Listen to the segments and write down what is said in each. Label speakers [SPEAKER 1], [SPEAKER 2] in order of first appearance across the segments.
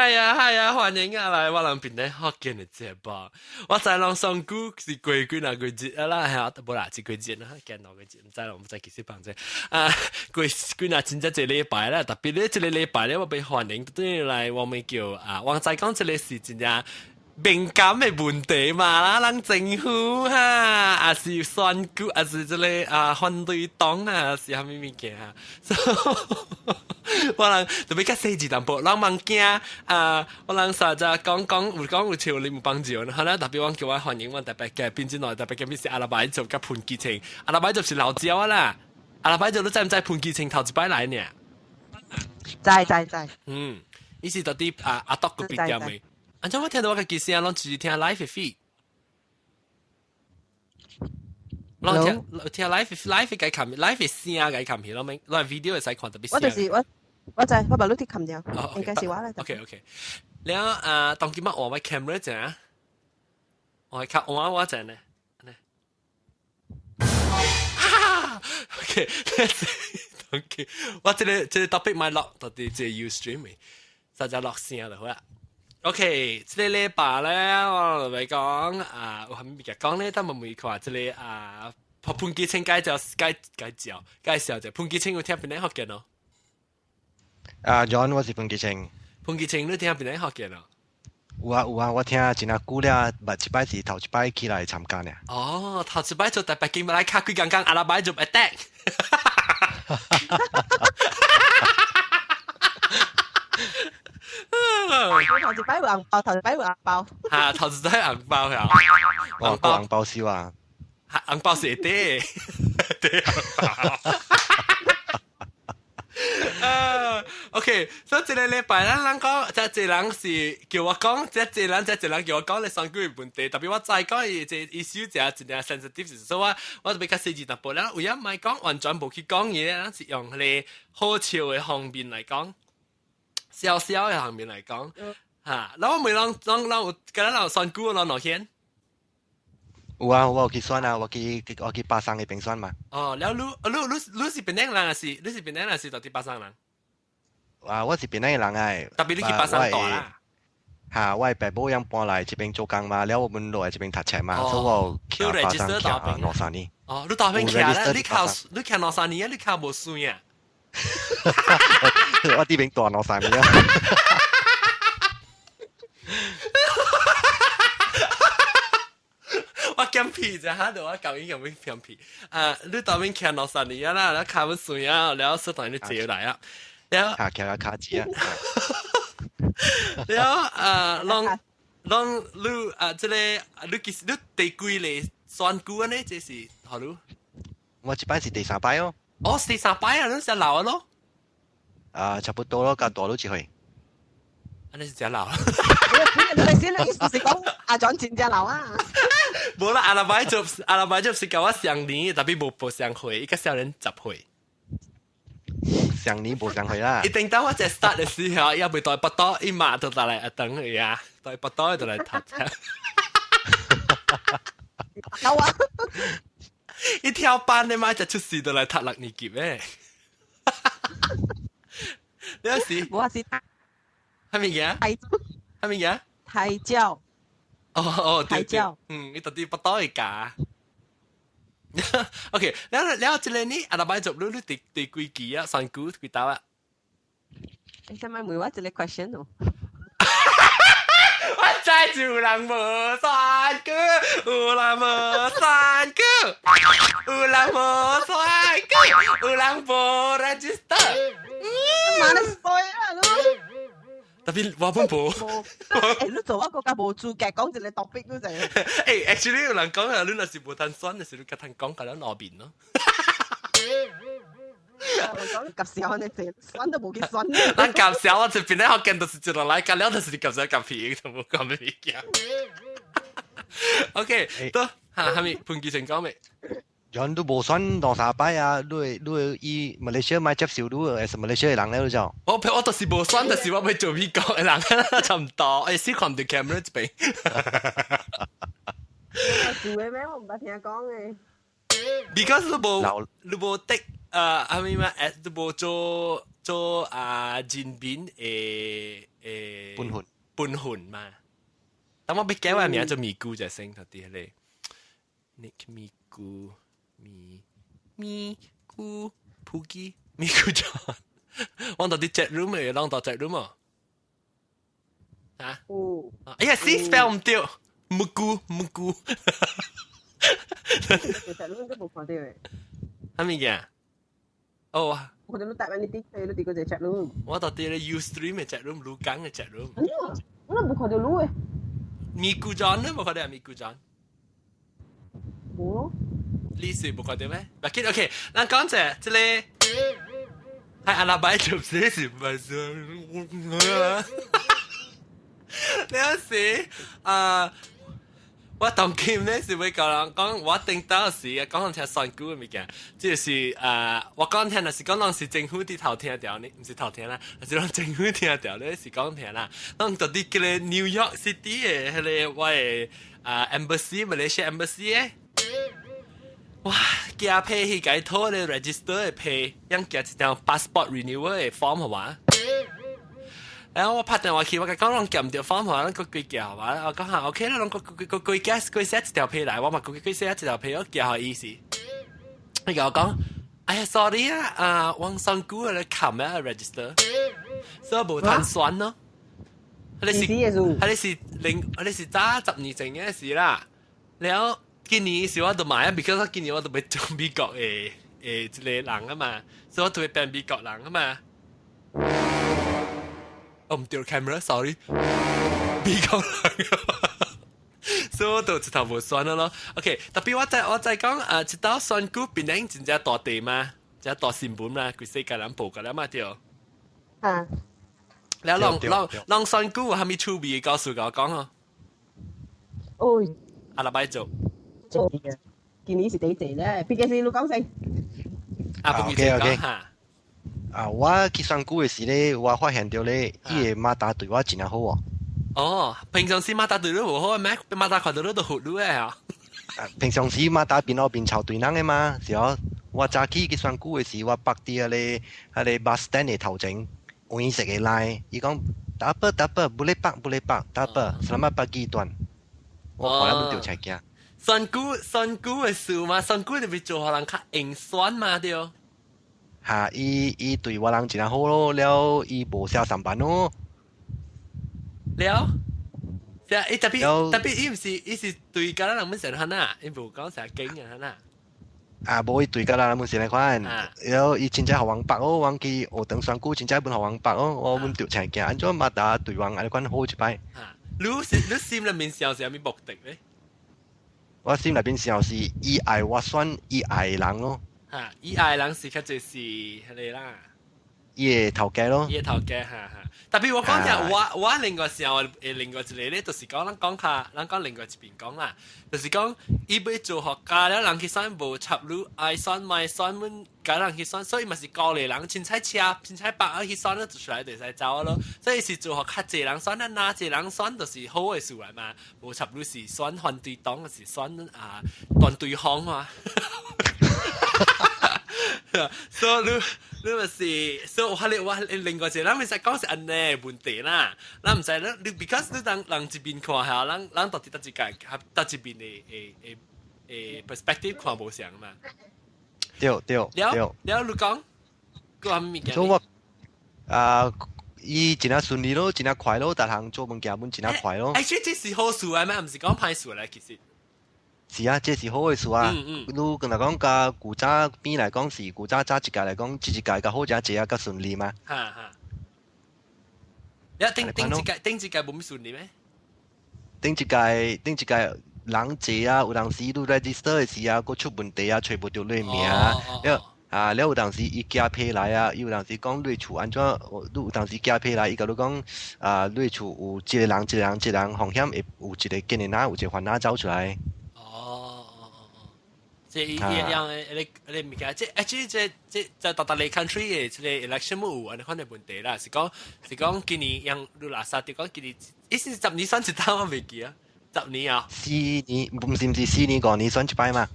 [SPEAKER 1] 係啊，歡迎啊來，我人邊咧學見嘅節目，我在人上古是季幾哪季節啦，係啊，冇啦，是季節啦，見到季節，唔知啦，我唔知幾時放啫。季哪真正一禮拜啦，特別咧，一個禮拜咧，我被歡迎對嚟，我咪叫王仔講一個是真正。敏感嘅問題嘛啦，人政府哈，還是選舉，還是這個反對黨啊，是蝦米物件哈？我人特別較細緻淡薄，人茫驚我人實在講有潮你冇幫助，好啦，特別我叫我歡迎我特別嘅邊之內特別嘅咩是阿拉伯族甲潘基清，阿拉伯族是老椒啊啦，阿拉伯族你知唔知潘基清頭一擺來呢？
[SPEAKER 2] 知。
[SPEAKER 1] 伊是到底阿篤個邊條未？安怎我聽到我嘅機聲，攏直接聽 live feed， 攏聽 live 嘅看 live 聲嘅看片，攏咪攏 video 會使看特別聲。
[SPEAKER 2] 我就我把錄啲冚掉，你介紹話啦。
[SPEAKER 1] OK， แล้ว當今日我咪 camera 啫，我係靠我陣咧。OK， 我這個 topic 咪落到啲即係 Ustream，實在落聲就好啦。OK， 這個禮拜咧，我嚟講有係咩嘅講咧？但係每個這個潘基清介紹就潘基清，我聽邊啲學嘅咯。
[SPEAKER 3] John， 我是潘基清。
[SPEAKER 1] 潘基清，你聽邊啲學嘅咯？
[SPEAKER 3] 有啊，我聽真係久了，唔一擺是頭一擺起來參加呢。
[SPEAKER 1] 哦，頭一擺做大北京馬來卡佢剛剛阿拉伯做 attack。
[SPEAKER 2] 頭一擺有紅包，頭一擺有紅包。
[SPEAKER 1] 嚇，頭一擺紅包呀！
[SPEAKER 3] 紅包燒啊！
[SPEAKER 1] 紅包是啲OK， 所以這個禮拜咱講，即係人是叫我講，即係人叫我講你上句問題，特別我再講伊即係issue真係 sensitive， 所以我特別較細緻淡薄啦。有一唔係講完全冇去講嘢，咱是用你好笑嘅方面嚟講，笑嘅方面嚟講嚇。然後每人有今日有選舉攞錢。
[SPEAKER 3] 有啊，我有去選啊，我去巴生嘅邊選嘛。
[SPEAKER 1] 哦，然後你是邊啲人啊？你是邊啲人是到底巴生人？
[SPEAKER 3] 我是邊啲人啊？
[SPEAKER 1] 特別你去巴生大啦。
[SPEAKER 3] 嚇，我係爸母樣搬嚟這邊做工嘛，然後我們落嚟這邊讀冊嘛，所以我去巴生徛兩三年。
[SPEAKER 1] 哦，你大邊徛啦？你徛兩三年啊？你徛無算啊？
[SPEAKER 3] 我啲邊大兩三年啊。
[SPEAKER 1] 我減皮啫嚇，我舊年咁減皮。你當面徛兩三年啦，然後徛唔算啊，然後適當你借嚟啊，然後
[SPEAKER 3] 徛下卡紙啊。
[SPEAKER 1] 然後你即係你第幾嚟選舉呢？這是何路？
[SPEAKER 3] 我一擺是第三擺哦。
[SPEAKER 1] 哦，第三擺啊，你是老咯？
[SPEAKER 3] 差不多咯，加大咗一回。
[SPEAKER 1] 你是真老。
[SPEAKER 2] 你先，你意思是講阿莊真正老啊？
[SPEAKER 1] 冇啦，阿拉伯就是教我上年，特別冇上回，一個少年10歲。
[SPEAKER 3] 上年冇上去啦。
[SPEAKER 1] 一定當我在 start 嘅時候，要被代不多，一馬就嚟一等佢啊，代不多就嚟讀冊。
[SPEAKER 2] 有啊！
[SPEAKER 1] 一跳班你媽就出事就嚟讀6年級咩？你有時
[SPEAKER 2] 我是
[SPEAKER 1] 係咪嘅？係咪嘅？
[SPEAKER 2] 胎教。
[SPEAKER 1] 哦，
[SPEAKER 2] 胎教。
[SPEAKER 1] 你到底不多一架。OK， แล้ว這裡呢？阿拉伯族你第幾期啊？選舉幾多啊？
[SPEAKER 2] 你使咪問我一個 question 咯？
[SPEAKER 1] 我真係有人冇選舉，有人冇選舉，有人冇選舉，有人冇 register。
[SPEAKER 2] 媽你衰啊你！
[SPEAKER 1] 特別我本冇。
[SPEAKER 2] 你做一個家冇資格講一個 topic 嗰陣。
[SPEAKER 1] actually 有人講啊，你若是冇攤選，就是你夾攤講緊攞邊咯。
[SPEAKER 2] 我講夾少你哋選都冇幾選。
[SPEAKER 1] 咱夾少我這邊咧，我見到是一路來夾了，就是你夾少夾皮，都冇講咩物件。OK， 都係咪潘基成講未？
[SPEAKER 3] 人都冇選當三擺啊！你以馬來西亞買接受你係馬來西亞人咧，你就
[SPEAKER 1] 我就是冇選，但是我要做美國嘅人，差唔多。誒，先看住 camera 這邊。
[SPEAKER 2] 做嘅咩？我唔捌聽講嘅。
[SPEAKER 1] Because 你冇的係咪嘛？你冇做人邊
[SPEAKER 3] 搬換。
[SPEAKER 1] 混嘛。等我俾幾位名做咪咕就聲嗰啲咧。Nick 咪咕咪咕撲機咪咕咗。我到啲 chat room 咪啷到 chat room 啊？啊？哎呀，C spell 唔掉，咪咕。
[SPEAKER 2] chat room 都冇看到嘅。
[SPEAKER 1] 係咪嘅？哦。
[SPEAKER 2] 我哋都答緊呢啲，佢都啲嗰隻 chat room。
[SPEAKER 1] 我到啲咧 Ustream 嘅 chat room，盧港嘅 chat room。
[SPEAKER 2] 我都冇看到路嘅。
[SPEAKER 1] 咪咕咗咧，冇看到係咪咕咗？
[SPEAKER 2] 冇咯。
[SPEAKER 1] 呢樹冇看到咩？嗱 ，OK， 嗱講隻即係係阿拉伯做寫是唔係上？你有時我同佢呢是會講，我定到時講聽算股嘅物件，即係我講聽是講當時政府啲頭聽掉呢，唔是頭聽啦，係講政府聽掉呢是講聽啦。當到啲叫咧 New York City 嘅係咧我嘅embassy Malaysia embassy 嘅，哇！加批去解拖咧 register 嘅批，因加一張 passport renewal 嘅 form 係嘛？然後我拍電話去，我講攏撳掉方法，攏佢寄係嘛？我講下 OK 啦，攏佢寄寫一條皮嚟，我嘛佢寫一條皮，我寄下意思。佢講我講，哎呀 sorry 啊，網上股咧冚啊 register， 所以冇碳酸咯。你是揸10年前嘅事啦。然後今年時我就買啊 ，because 今年我就要做美國嘅一個人啊嘛，所以我就要變美國人啊嘛。我唔掉 camera，sorry， 比較難，所以我就一頭無算咯。OK， 特別我再講一道選股變成真正大地嘛，真大新聞啦，佢世界人報㗎啦嘛對。
[SPEAKER 2] 啊。
[SPEAKER 1] 你讓選股係咪趣味告訴我講啊？
[SPEAKER 2] 哦。
[SPEAKER 1] 阿拉伯做。
[SPEAKER 2] 做嘅，今年是第一隻咧，畢竟是陸港城。
[SPEAKER 1] 不記得講嚇。
[SPEAKER 3] 我去選股嘅時咧，我發現到咧，伊個馬達對我真係好喎。
[SPEAKER 1] 哦，平常時馬達對你唔好嘅咩？馬達看到你都好路嘅啊。
[SPEAKER 3] 平常時馬達邊邊炒對人嘅嘛，是哦。我早起去選股嘅時，我北啲嗰啲 bus stand 嘅頭前，換食嘅來，伊講打不，boleh pak，打不，selamat pagi tuan。我可能唔調車嘅。
[SPEAKER 1] 選股嘅事嘛，選股就會做可能較硬選嘛對。
[SPEAKER 3] 嚇！伊對我人真係好咯，了伊無少上班咯。
[SPEAKER 1] 了，係啊！特別伊是對家人們成漢啊，伊無講成經嘅漢啊。
[SPEAKER 3] 無伊對家人們成嚟款，了伊真正學王白哦，王記學等選股真正本學王白哦，我們調情嘅，安怎馬達對王安款好一擺。
[SPEAKER 1] 你心裏面想是有咩目的咧？
[SPEAKER 3] 我心裏邊想是伊愛我選伊愛人咯。
[SPEAKER 1] 伊愛人是較就是係你啦，
[SPEAKER 3] 伊個頭家咯，
[SPEAKER 1] 伊個頭家特別我講就我另外時候另外一個咧，就是講咱講另外一邊講啦，就是講伊要做學家了，人去選無插入愛選買選阮家人去選，所以嘛是高麗人，凊彩車凊彩白去選了，就出來就使走咯。所以是做學較濟人選，咱哪濟人選就是好嘅事嚟嘛，無插入是選反對黨，是選斷對方嘛。所以你咪是，所以我另外一個，咱咪實講是安尼問題啦。咱唔使你 ，because 你人一邊看下，咱到底得一個得一邊嘅perspective 看無相嘛。
[SPEAKER 3] 對。
[SPEAKER 1] 了，你講，個係咩嘢？
[SPEAKER 3] 所以我伊真係順利咯，真係快咯，逐項做物件本真係快咯。
[SPEAKER 1] 這是好事啊咩？唔是講歹事咧，其實。
[SPEAKER 3] 是啊，這是好嘅事啊。如果講甲古早邊嚟講是古早早一屆嚟講，一屆較好隻隻啊，較順利嘛。
[SPEAKER 1] 你頂一屆冇咩順利咩？
[SPEAKER 3] 頂一屆人濟啊，有陣時你 register 嘅時啊，佫出問題啊，找唔到你名啊。了有陣時伊寄批來啊，伊有陣時講你厝安怎，你有陣時寄批來，伊甲你講你厝有一個人風險，會有一個經理人，有一個患者走出來。
[SPEAKER 1] 即係你唔記得，即係大你 country 嘅即係 election 冇有，你可能問題啦。是講今年讓你垃圾，就講今年，以前10年選一單我未記啊，10年啊。4
[SPEAKER 3] 年，唔是4年5年選一擺嘛？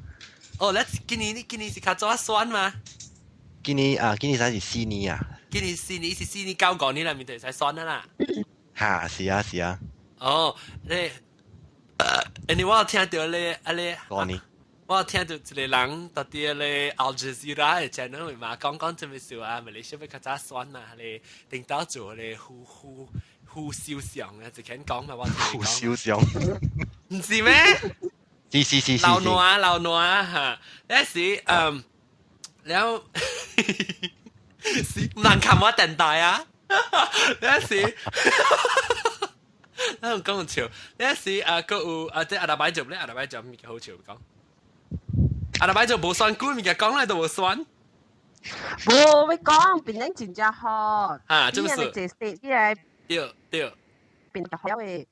[SPEAKER 1] 哦，今年是較早選嘛？
[SPEAKER 3] 今年才是4年啊。
[SPEAKER 1] 今年4年是4年9年啦，面對使選啦。
[SPEAKER 3] 是啊。
[SPEAKER 1] 哦，你我有聽到你
[SPEAKER 3] 講你。
[SPEAKER 1] 我有聽到一個人到啲咧 Al Jazeera 嘅 channel 嘛，講做咩事啊？馬來西亞要較早選嘛，你領導做咧呼肖像啊，就肯講嘛，我聽
[SPEAKER 3] 胡燒上，
[SPEAKER 1] 唔是咩？
[SPEAKER 3] 是。
[SPEAKER 1] 流挪嚇，有時แล้ว唔能冚我電台啊！有時。我講笑，有時個有即阿大擺做咧，阿大擺做物件好笑講。阿大擺做無選股物件講嚟都無選。
[SPEAKER 2] 無咪講，邊頂真正好。
[SPEAKER 1] 這麼說。
[SPEAKER 2] 啲人嚟坐啲嚟。
[SPEAKER 1] 對。
[SPEAKER 2] 邊度好嘅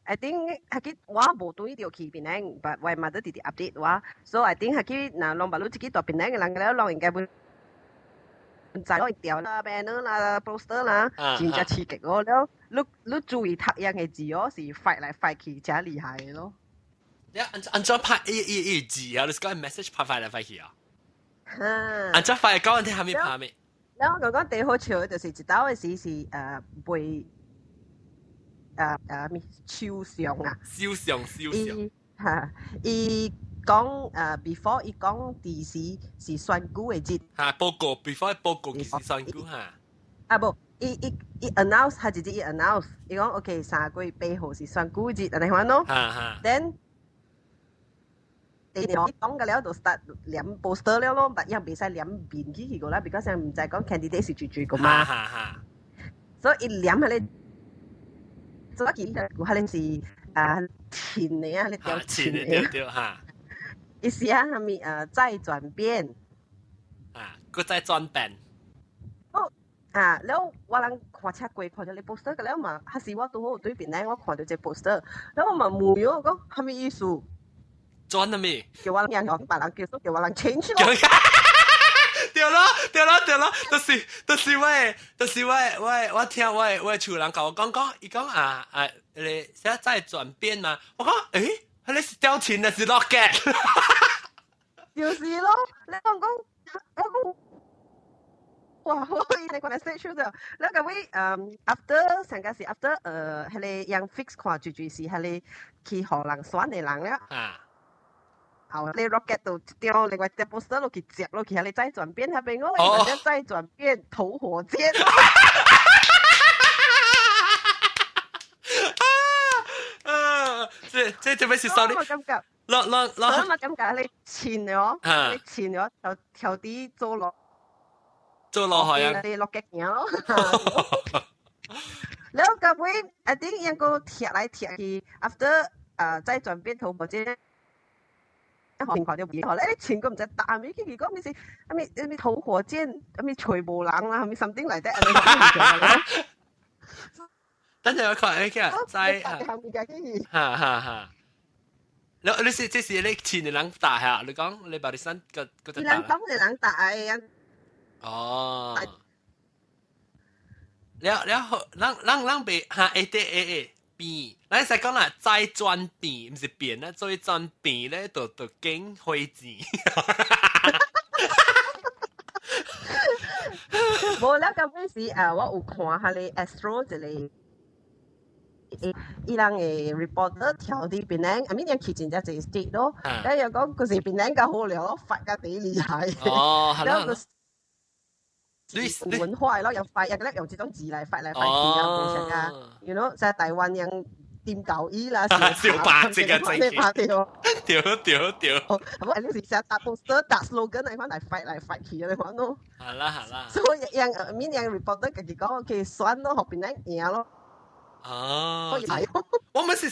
[SPEAKER 2] ？I think 係佢我無對條去邊頂，但係嘛都直直 update 我，所以 I think 係佢嗱，攏把路自己到邊頂嘅人咧，攏應該會。在嗰條啦 banner 啦 poster 啦，真正刺激我了。你注意讀樣嘅字哦，是 fight 嚟 fight 去，真厲害嘅咯。
[SPEAKER 1] 按照拍一字啊，你講 message 拍快嚟快去啊。按照快講聽下面拍咩？
[SPEAKER 2] 然後我講最好笑嘅就是一道嘅時是背咩肖像啊。
[SPEAKER 1] 肖像。
[SPEAKER 2] 嚇，伊。講before 伊講第時是選股嘅節。
[SPEAKER 1] 嚇，報告 before 報告其實選股嚇。
[SPEAKER 2] 啊不，伊 announce 係直接伊 announce， 伊講 OK 3個月8號是選股節，你睇咯。Then 第二講嘅了就 start 黏 poster 了咯，但又未使黏面去個啦 ，because 唔知講 candidate 是最個嘛。所以伊黏係你，所以佢係你是錢嚟啊，你掉錢嚟
[SPEAKER 1] 嚇。
[SPEAKER 2] 意思啊，係咪再轉變？
[SPEAKER 1] 佢再轉變。
[SPEAKER 2] แล้วว่าลังขวาชักกวยขวาจะเลยโปสเตอร์กันแล้วมาฮัสิว่าตัวด้วยเป็นแรงว่าขวาจะเจอโปสเตอร์แล้วมาหมู่โยก็ทำมี意思
[SPEAKER 1] 轉係咩？
[SPEAKER 2] 叫我人講白人叫叫我人 change 咯。
[SPEAKER 1] 對咯，就是我聽我厝人甲我講，伊講你現在再轉變嘛？我講你是掉錢還是 rocket？
[SPEAKER 2] 就是咯，你講。哇！你講嚟 say 出咗，แล้วก็วิafter 成件事 after 係你ยัง fix 看住是係你去荷蘭選嘅人了。後你 rocket 度掉另外隻 poster 落去接落去，係你再轉變係咪？我哋再轉變投火箭。
[SPEAKER 1] 即做咩事？sorry。
[SPEAKER 2] 我感覺，我感覺你前咗條啲做落。
[SPEAKER 1] 做落去啊！
[SPEAKER 2] 你落嘅嘢咯，แล้วก็會 I think ยังก็貼嚟貼去 after 再轉變頭或者情況就唔好咧，前個唔使打咪，佢講咩事？咪土火箭，咪全部人啦，咪 something like that，
[SPEAKER 1] 等陣我看下，再嚇。你是這是你前嘅人打下，你講你把你身個隻打。
[SPEAKER 2] 人當嘅人打嘅。
[SPEAKER 1] 哦，แล้วไปหา變，咱使講啦，再轉變，唔是變啦，再轉變咧，就經開錢。
[SPEAKER 2] 無啦，咁嗰時我有看下你 Astro 一個。伊人嘅 reporter 調啲邊咧，阿咪人去真正係 state 咯，咁又講嗰時邊咧夠好料咯，發得幾厲害。
[SPEAKER 1] 哦，係啦。
[SPEAKER 2] 文化咯，又快又咧用這種字嚟發嚟發去啊，冇成啊，you know，在台灣人掂舊衣啦，
[SPEAKER 1] 小白隻嘅字，屌，
[SPEAKER 2] 咁你時成日打 poster 打 slogan 嚟翻嚟發去啊，你講咯，
[SPEAKER 1] 係啦，
[SPEAKER 2] 所以人reporter 自己講，佢選咯，後邊咧嘢咯，
[SPEAKER 1] 哦，我們是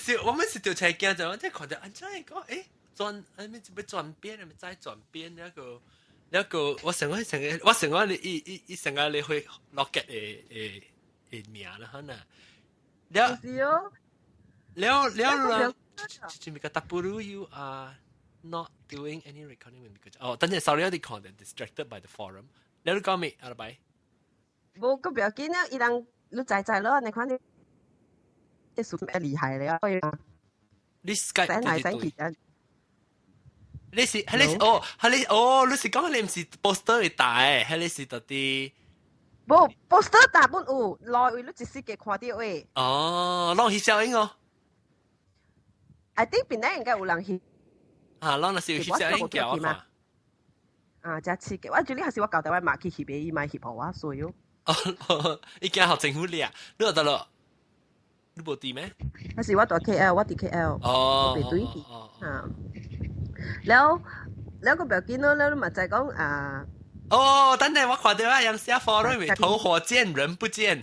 [SPEAKER 1] 條車鏡就即係看到，真係講，轉咩轉變，咪再轉變一個我成日你成日你去落嘅誒名啦，可能แล้ว就咪個 W you are not doing any recording because 等陣 sorry 啲 content distracted by the forum แล้ว講咩阿伯
[SPEAKER 2] 冇個表見啊，伊人你在咯，你看你屬咩厲害咧？
[SPEAKER 1] 你 Skype
[SPEAKER 2] 對。
[SPEAKER 1] 你是你是講你唔是 poster 嚟打誒，你是到啲
[SPEAKER 2] 冇 poster 打本有，內位你只是嘅看到誒。
[SPEAKER 1] 哦，浪起效應哦。
[SPEAKER 2] I think 邊咧應該有人去
[SPEAKER 1] 啊，咱若是有翕只應叫我看。
[SPEAKER 2] 啊，真刺激！我最呢係我搞台灣買去翕嘅，伊買翕好啊，所以。
[SPEAKER 1] 哦，已經學政府掠，你學得咯？你無啲咩？
[SPEAKER 2] 嗰時我在 KL，我喺 KL。
[SPEAKER 1] 哦。
[SPEAKER 2] 別對啊。แล้ว個表見咯，แล้ว咪就係講啊。
[SPEAKER 1] 哦，等陣我看到啊，有寫 forum 咪頭火箭人不見。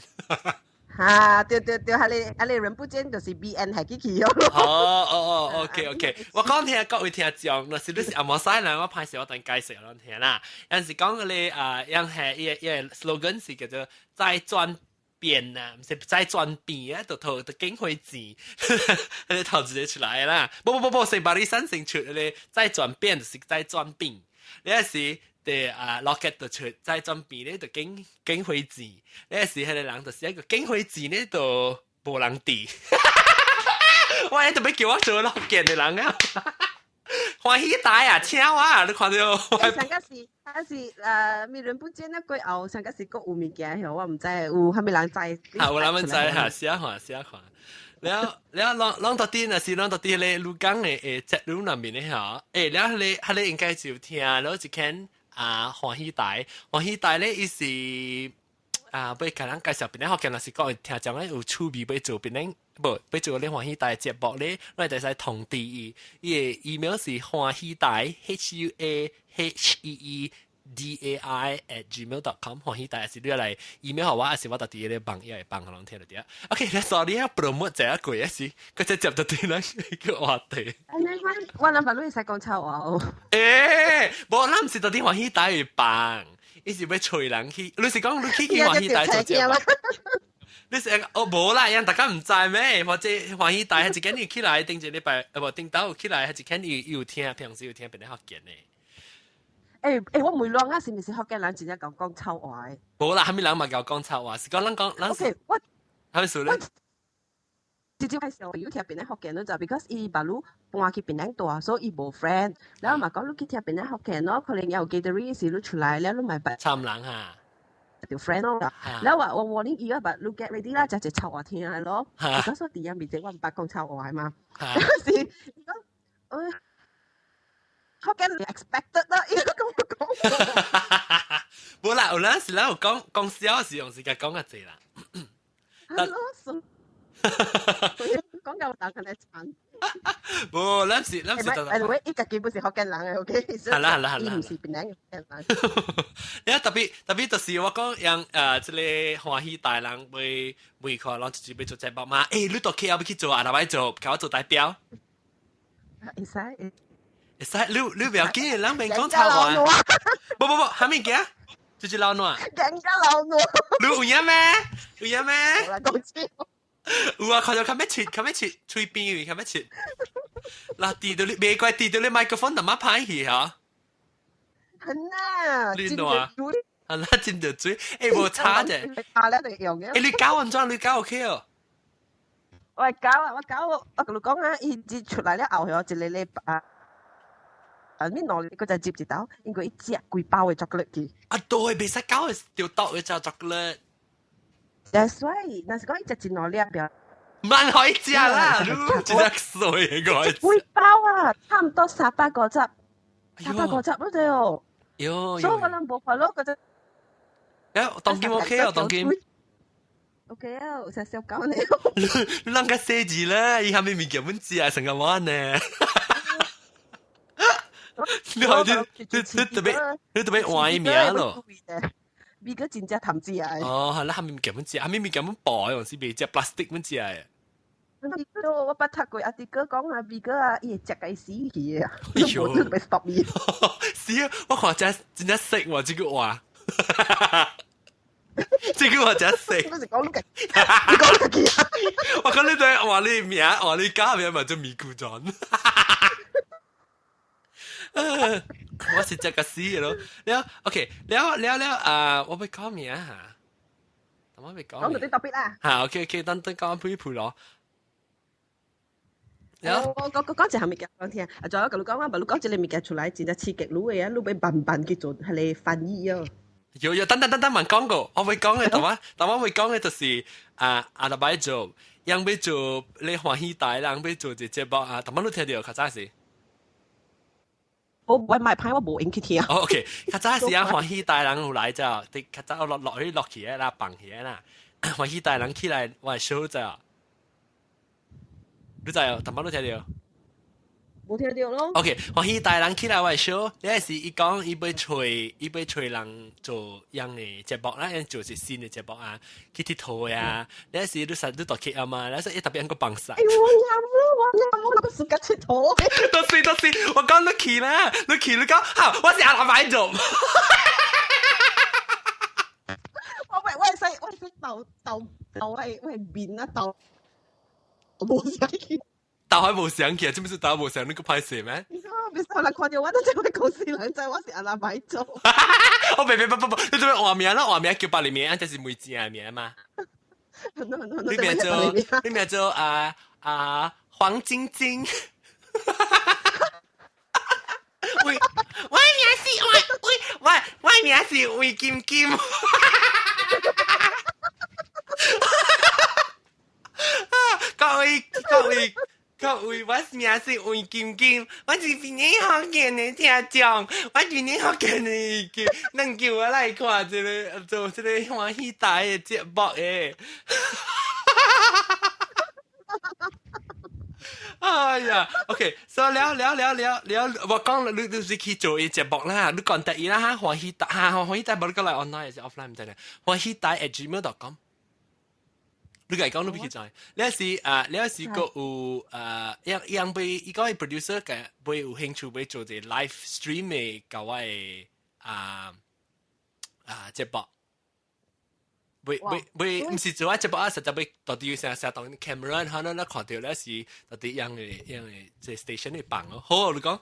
[SPEAKER 2] 對，係你人不見就是 BN 係幾期咯。
[SPEAKER 1] OK，我講聽各位聽眾，若是你是阿摩西人，我拍攝我等介紹讓聽啦。有陣時講嗰啲樣係一 slogan 是叫做再轉變啊，唔是再轉變啊，就經費錢，你頭直接出來啦。不，是把你生成出嚟再轉變就是再轉變，你有時。對rocket 就出再轉變咧，就經費錢。呢時迄個人就是一個經費錢咧，就無人治。我一直要叫我做rocket嘅人啊！歡喜大啊，請我啊！你看到？
[SPEAKER 2] 上個是咪人不見那句後，上個是個有物件喎，我唔知有係咪人知？
[SPEAKER 1] 有人唔知嚇，寫看。แล้วลองตัวที่นะสิลองตัวที่เลยลูกังเจ็ดรูปนั้นมีเนี่ยเหรอแล้วเลย應該就聽แล้ว就看歡喜大咧伊是不如甲人介紹邊咧學見若是講聽講咧有趣味要做邊咧要做咧歡喜大節目咧我哋就使通知伊嘅 email 是歡喜大 huahedai@gmail.com 歡喜大係是你嚟 email 好啊，係是我特啲咧幫一係幫人聽到啲啊。OK， 你 sorry 啊 ，promote 就一句一時，佢就接到啲咧個話題。
[SPEAKER 2] 我諗法你使講臭話哦。
[SPEAKER 1] 冇諗是到啲歡喜大去幫，伊是要催人去。你是講你去歡喜大做節目？你是冇啦，人大家唔知咩？或者歡喜大係一間要起來，頂一禮拜頂到起來係一間要聽，平時要聽邊啲學見呢？
[SPEAKER 2] 我唔會亂啊，是唔是學嘅人真係講臭話？
[SPEAKER 1] 冇啦，係咪人咪教講臭話？是講
[SPEAKER 2] ，OK，我
[SPEAKER 1] 係咪數咧？
[SPEAKER 2] 直接係上 YouTube 邊咧學嘅咯，就 because 伊把路搬去邊咧度啊，所以伊冇 friend。然後咪講你去聽邊咧學嘅咯，可能有 gathering 時你出來，然後咪把
[SPEAKER 1] 參人嚇
[SPEAKER 2] 條 friend 咯。然後話我 warning 伊啊，把你 get ready 啦，就係臭話聽下咯。嗰時啲人面前我唔把講臭話嘛。嗰時學嘅你 expected 啦，依個咁講。
[SPEAKER 1] 冇啦，有陣時咧講笑時用時間講嘅字啦。
[SPEAKER 2] 講有等佢哋慘。
[SPEAKER 1] 冇，諗時
[SPEAKER 2] 喂，依個基本是學嘅人嘅，OK。
[SPEAKER 1] 係啦，
[SPEAKER 2] 伊唔是邊兩嘅人。
[SPEAKER 1] 你特別就是我講讓即係歡喜大人會看，攞自己要做節目嘛？你到 KL 要去做啊？哪位做？叫我做代表？
[SPEAKER 2] 會使。
[SPEAKER 1] 你不要緊，人免講臭話。不，還沒嘅，就是老暖。
[SPEAKER 2] 更加老暖。
[SPEAKER 1] 你有影咩？
[SPEAKER 2] 冇啦，講笑。
[SPEAKER 1] 有啊，看到咩切吹邊位，看咩切。嗱，遞到你未怪遞到你麥克風咁樣拍起嚇。
[SPEAKER 2] 係啊。
[SPEAKER 1] 亂啊！係啦，真係嘴，冇差啫。
[SPEAKER 2] 下咧就用嘅。
[SPEAKER 1] 你搞安裝，你搞 OK 哦。
[SPEAKER 2] 我同你講啊，伊至出來咧後有一個禮拜。你攞佢就接住到，應該一隻幾包嘅巧克力嘅。
[SPEAKER 1] 對，未使搞條刀嘅就巧克力。
[SPEAKER 2] That's right，但是講一隻真攞呢一邊。
[SPEAKER 1] 唔可以食啦，真係衰個。
[SPEAKER 2] 幾包啊？差唔多18個汁嗰隻哦。所以我諗冇法咯，嗰隻。
[SPEAKER 1] 當劍 OK 啊，當劍。
[SPEAKER 2] OK 啊，我成日教你。
[SPEAKER 1] 你啷個寫字咧？以後咪叫乜字啊？成個玩呢？你特別壞名咯。
[SPEAKER 2] 咪個真正談字啊！
[SPEAKER 1] 哦，係啦，下面咁樣字，下面咁樣薄，用是未只 plastic 咁字啊！
[SPEAKER 2] 我捌讀過阿啲哥講啊，咪個啊，伊食個死去啊！我真係 stop 伊。
[SPEAKER 1] 是啊，我看真係識喎，這個話。這個我真識。
[SPEAKER 2] 你講你講你啊！
[SPEAKER 1] 我講你對話你名，話你家名咪做咪咕裝。我是這個死嘅咯。แล้วOK，แล้ว我ไป講咩啊？我ไป講。
[SPEAKER 2] 講到啲特別啦。
[SPEAKER 1] 嚇 OK， 等講配咯。
[SPEAKER 2] 我講隻係咪嘅講聽？仲有一個你講話，咪你講隻你咪嘅出來，真係刺激你嘅啊！你俾笨笨去做係你翻譯啊！
[SPEAKER 1] 有，等，問講過，我會講嘅，但我會講嘅就是阿拉伯做，讓要做你歡喜大，讓要做節目啊，但我都聽到，較早時。
[SPEAKER 2] 我買牌我冇應去聽。
[SPEAKER 1] OK， 較早時啊歡喜大人有來就，啲較早落去啦，放起啦，歡喜大人起來我係 show 就，你知哦，但我都聽到。
[SPEAKER 2] 冇聽到咯。
[SPEAKER 1] OK， 歡喜大人起來我係 show，你係時伊講伊要催人做樣嘅節目啦，樣做是新嘅節目啊，去佚佗呀，你係時你讀劇啊嘛，你係時特別個幫手。
[SPEAKER 2] 我啱，我個暑假佚佗。
[SPEAKER 1] 都是，我講你去啦，你講，嚇，我是阿拉伯做。
[SPEAKER 2] 我係豆係面啊豆，我冇想去。
[SPEAKER 1] 豆還冇想起啊，知唔知豆冇想你個拍攝咩？
[SPEAKER 2] 別受人看到我，都即係我哋公司兩仔，我是阿拉伯做。
[SPEAKER 1] 我不，你做咩換名啦？換名叫百里名，就是梅子嘅名嘛。你名做黃晶晶。我名是魏金金。各位，我名是魏金金，我是邊年學見的聽眾，我今年學見的能叫我來看做這個歡喜大嘅節目誒。哎呀 ，OK， 所以聊，我講你是去做一節目啦，你講第一啦歡喜大冇得嚟 online 還是 offline 唔知咧，歡喜大@gmail.com。你講你邊去知？你係時個有樣被依個 producer 嘅會有興趣會做啲 live stream 嘅個位節目，會唔是做節目啊？實在會到底成當 camera 可能你看到咧是到底樣嘅即 station 嚟辦咯。好，你講。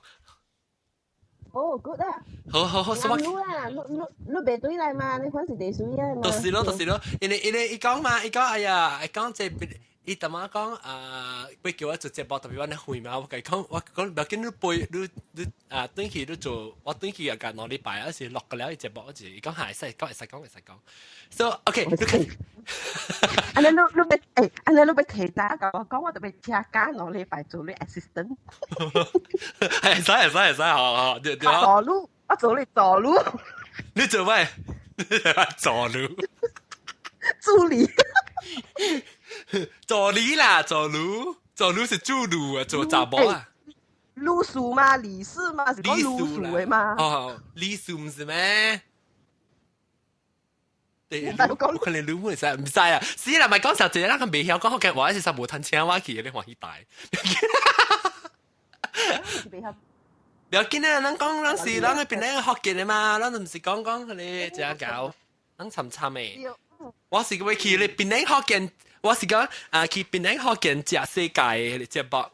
[SPEAKER 2] 哦 ，good 啊！
[SPEAKER 1] 好，什麼？
[SPEAKER 2] 你別對來嘛，你反正地水啊嘛。
[SPEAKER 1] 就是咯，因為伊講嘛，伊講哎呀，伊講即伊同我講要叫我做節目，特別我咧會嘛，我講唔要緊你背你短期你做，我短期又隔兩禮拜，有時落個了節目，我就伊講係會使講。So OK，你看。
[SPEAKER 2] 安尼你別提打甲我講，我特別請假兩禮拜做你 assistant。
[SPEAKER 1] 係使，好，
[SPEAKER 2] 我做你助路。
[SPEAKER 1] 你做咩？助路。
[SPEAKER 2] 助理。
[SPEAKER 1] 助理啦，助路是助路啊，做雜波啊。
[SPEAKER 2] 路數嘛，理事嘛，是講路數的嘛。
[SPEAKER 1] 哦，理事唔是咩？可能你唔使啊，死啦！咪講實際啦，佢未曉講學嘅話，其實冇趁請我去，你歡喜大。不要緊啊，咱講咱是咱嗰邊咧學嘅嘛，咱唔是講佢哋只搞，咱參嘅。我是會去你邊咧學嘅，我是講去邊咧學嘅食世界嘅節目。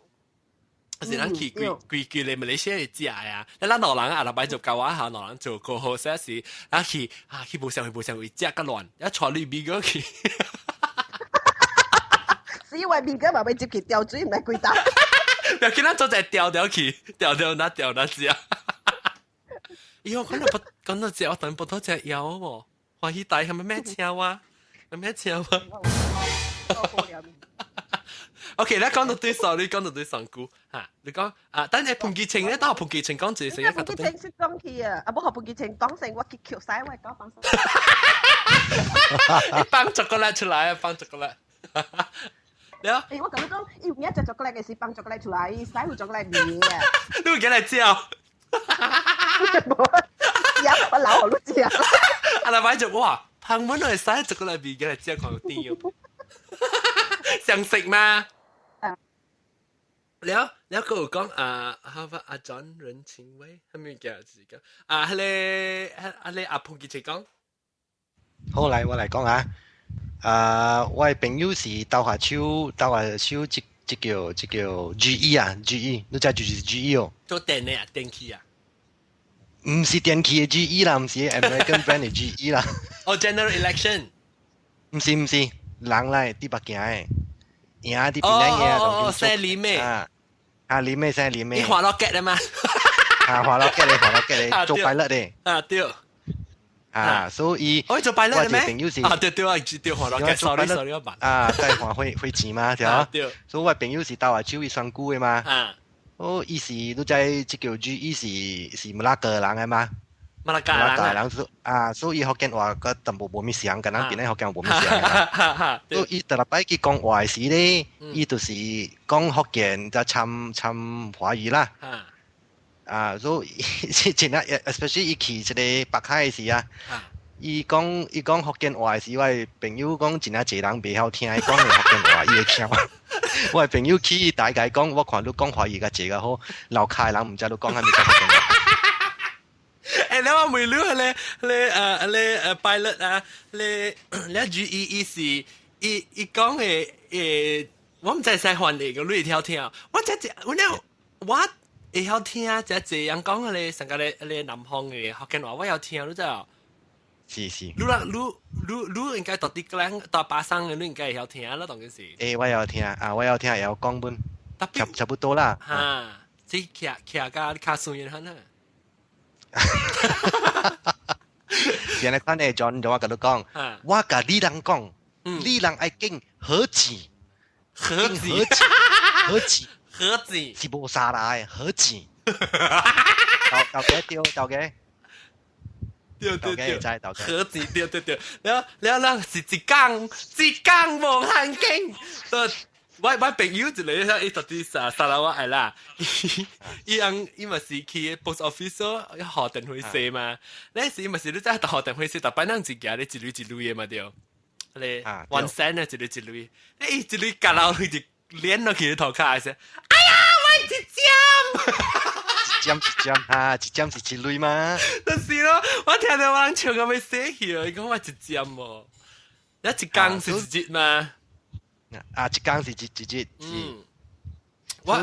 [SPEAKER 1] 是咱去規你馬來西亞嘅食啊！咱老人阿拉伯做教我下，老人做過好些時，咱去冇上會食個亂，一坐裏邊嗰去。
[SPEAKER 2] 是因為邊個話要接佢吊水唔係幾大？
[SPEAKER 1] 又見咱做隻吊去，吊那食。喲，講到食，我等不到隻腰喎，歡喜大係咪咩超啊？係咩超啊？OK， 你講到對數，你講到對上句嚇，你講等你潘潔晴咧，當我潘潔晴講住成一個
[SPEAKER 2] 潘潔晴識講去啊，冇學潘潔晴講成我去橋晒，我係講放手。
[SPEAKER 1] 你放巧克力出來啊，放巧克力。你啊？
[SPEAKER 2] 我咁樣講，要一隻巧克力嘅是放巧克力出來，使會巧克力味啊。
[SPEAKER 1] 你會幾嚟照？
[SPEAKER 2] 我老好都知啊。
[SPEAKER 1] 阿拉買就哇，旁門係使巧克力味嘅嚟照佢啲。想食嗎？แล้วก็講ฮาวอาจารย์人情味係咪叫自己係阿潘傑齊講。
[SPEAKER 3] 好嚟，我嚟講啊！我嘅朋友是鬥下手即叫 GE 啊 ，GE， 你知就是 GE 哦。
[SPEAKER 1] 做電嘅啊，電器啊。
[SPEAKER 3] 唔是電器嘅 GE 啦，唔是 American brand 嘅 GE 啦。
[SPEAKER 1] 哦 ，General Election。唔
[SPEAKER 3] 是，人來啲白鏡嘅，贏啲邊樣嘢
[SPEAKER 1] ，Sam 李妹。
[SPEAKER 3] 李妹，Sam 李妹。
[SPEAKER 1] 你滑落腳啊嘛？
[SPEAKER 3] 滑落腳你做pilot 嘅。
[SPEAKER 1] 對。
[SPEAKER 3] 所以
[SPEAKER 1] 我做拜勒咩？
[SPEAKER 3] 朋友是
[SPEAKER 1] 啊，對啊，對換落嘅，sorry 我慢。
[SPEAKER 3] 但係會錢嘛，對啊。所以我朋友是到下手去選股嘅嘛。伊是都在即叫 G， 是馬拉個人嘅嘛。
[SPEAKER 1] 馬拉加人
[SPEAKER 3] 所以福建話個淡薄冇咩想，咁樣變咧福建話冇咩想。所以伊特立擺佢講話時咧，伊就是講福建就參華語啦。所以真啊 ，especially 伊去即個北海時啊，伊講福建話時，我朋友講真啊，濟人袂曉聽，伊講嘅福建話，伊會聽。我朋友去大概講，我看你講華語嘅濟個好，樓下人唔知你講係咪講福建話。
[SPEAKER 1] 你話唔รู้你pilot 啊，你 GE 是伊講嘅我唔知使翻嚟個你會聽，我會聽，即係這樣講嘅成個你南方嘅福建話，我有聽，你知道？
[SPEAKER 3] 是。
[SPEAKER 1] 你應該到啲個到巴生嘅，你應該會有聽啦，當然是。
[SPEAKER 3] 我有聽有講本，差不多啦。
[SPEAKER 1] 即係騎架你卡數嘢很啊。
[SPEAKER 3] 現在看你John就我跟你講，我甲你人講，你人愛經何字是無沙拉嘅何字，豆嘅。
[SPEAKER 1] 對，
[SPEAKER 3] 盒
[SPEAKER 1] 子對，然後是一缸無限經，我朋友一個伊到底沙拉瓦係啦，伊咪是去 post office 咯，要學電話寫嘛，呢時咪是你真係學電話寫，但係人自己你一類嘅嘛對，你 one cent 啊一類，一類夾落去就連落去頭殼先，哎呀我一針。
[SPEAKER 3] 一針是一類嘛？
[SPEAKER 1] 就是咯，我聽到我人唱咁樣寫起，伊講我一針喎，一缸是一節嘛？
[SPEAKER 3] 一缸是一節。我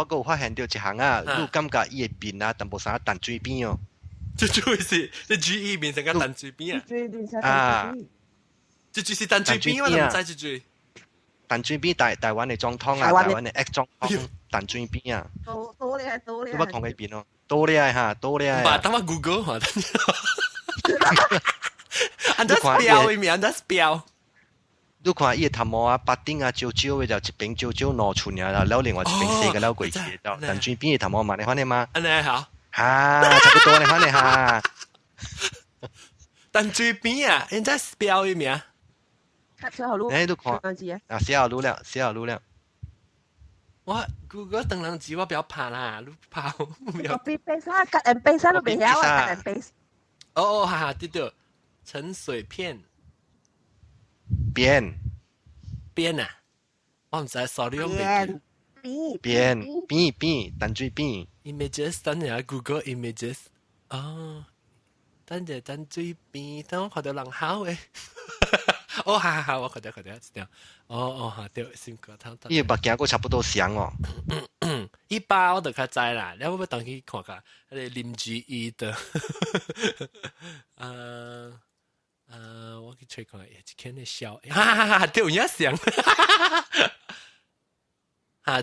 [SPEAKER 3] 有發現到一項啊，你感覺伊嘅面啊，淡薄啥淡水邊哦。
[SPEAKER 1] 就是你 GE 變成個淡水邊啊？就是淡水邊，我都唔知住。
[SPEAKER 3] 淡水邊台灣嘅總統啊，台灣嘅 ex 總統淡水邊啊，
[SPEAKER 2] 多咧，
[SPEAKER 3] 你乜講喺邊咯？多咧嚇，多咧。
[SPEAKER 1] 唔係，等我 Google 下。安得標嘅名，安得標。
[SPEAKER 3] 你看伊嘅頭毛啊，八丁啊，焦焦嘅就一邊焦焦攞出嚟啦，แล้ว另外一邊細嘅แล้ว鬼切到，淡水邊嘅頭毛嘛，你看你嘛？
[SPEAKER 1] 安尼好。
[SPEAKER 3] 差不多你看你嚇。
[SPEAKER 1] 淡水邊啊，安得標嘅名。
[SPEAKER 2] 小號路，
[SPEAKER 3] 你看小號路了。
[SPEAKER 1] 我 Google 等人字我不要怕啦，你怕我不要。
[SPEAKER 2] copy paste 啊，cut and paste 都未曉啊 ，cut and paste。
[SPEAKER 1] 哦，哈哈，對，陳水片。
[SPEAKER 3] 邊
[SPEAKER 1] 啊，我唔知 ，sorry 我未。
[SPEAKER 3] 邊，淡水邊。
[SPEAKER 1] Images 等下 Google Images。哦，等下淡水邊，等我看到人好誒。哦，好，我覺得知道。哦，對，先個湯。
[SPEAKER 3] 伊目鏡個差不多像哦。
[SPEAKER 1] 一般我就較知啦，你會唔會當去看下？你林志毅的，我去吹看，一看你笑，對，有影像。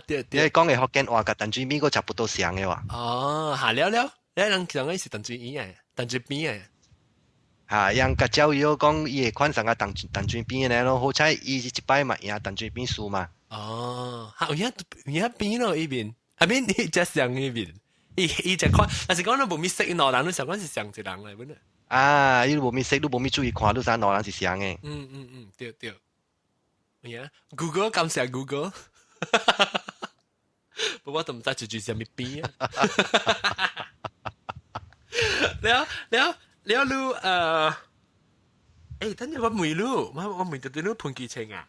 [SPEAKER 1] 對。
[SPEAKER 3] 你講嘅福建話甲淡水邊個差不多像嘅話。
[SPEAKER 1] 哦，了，你人講嘅是淡水邊嘅，淡水邊嘅。
[SPEAKER 3] 人甲教育講伊會款上個淡水邊嘅咯，好彩伊一擺嘛贏淡水邊輸嘛。
[SPEAKER 1] 哦，有影邊咯呢邊，下邊你只上呢邊，伊只看，但是講你冇咪識攞人，你上講是上一人嚟本來。
[SPEAKER 3] 你冇咪識，你冇咪注意看，你啥攞人是上嘅。
[SPEAKER 1] 對。呀 ，Google 感謝 Google， 不過我都唔知住什麼邊啊。了路等陣我問路，我問到你潘基清啊，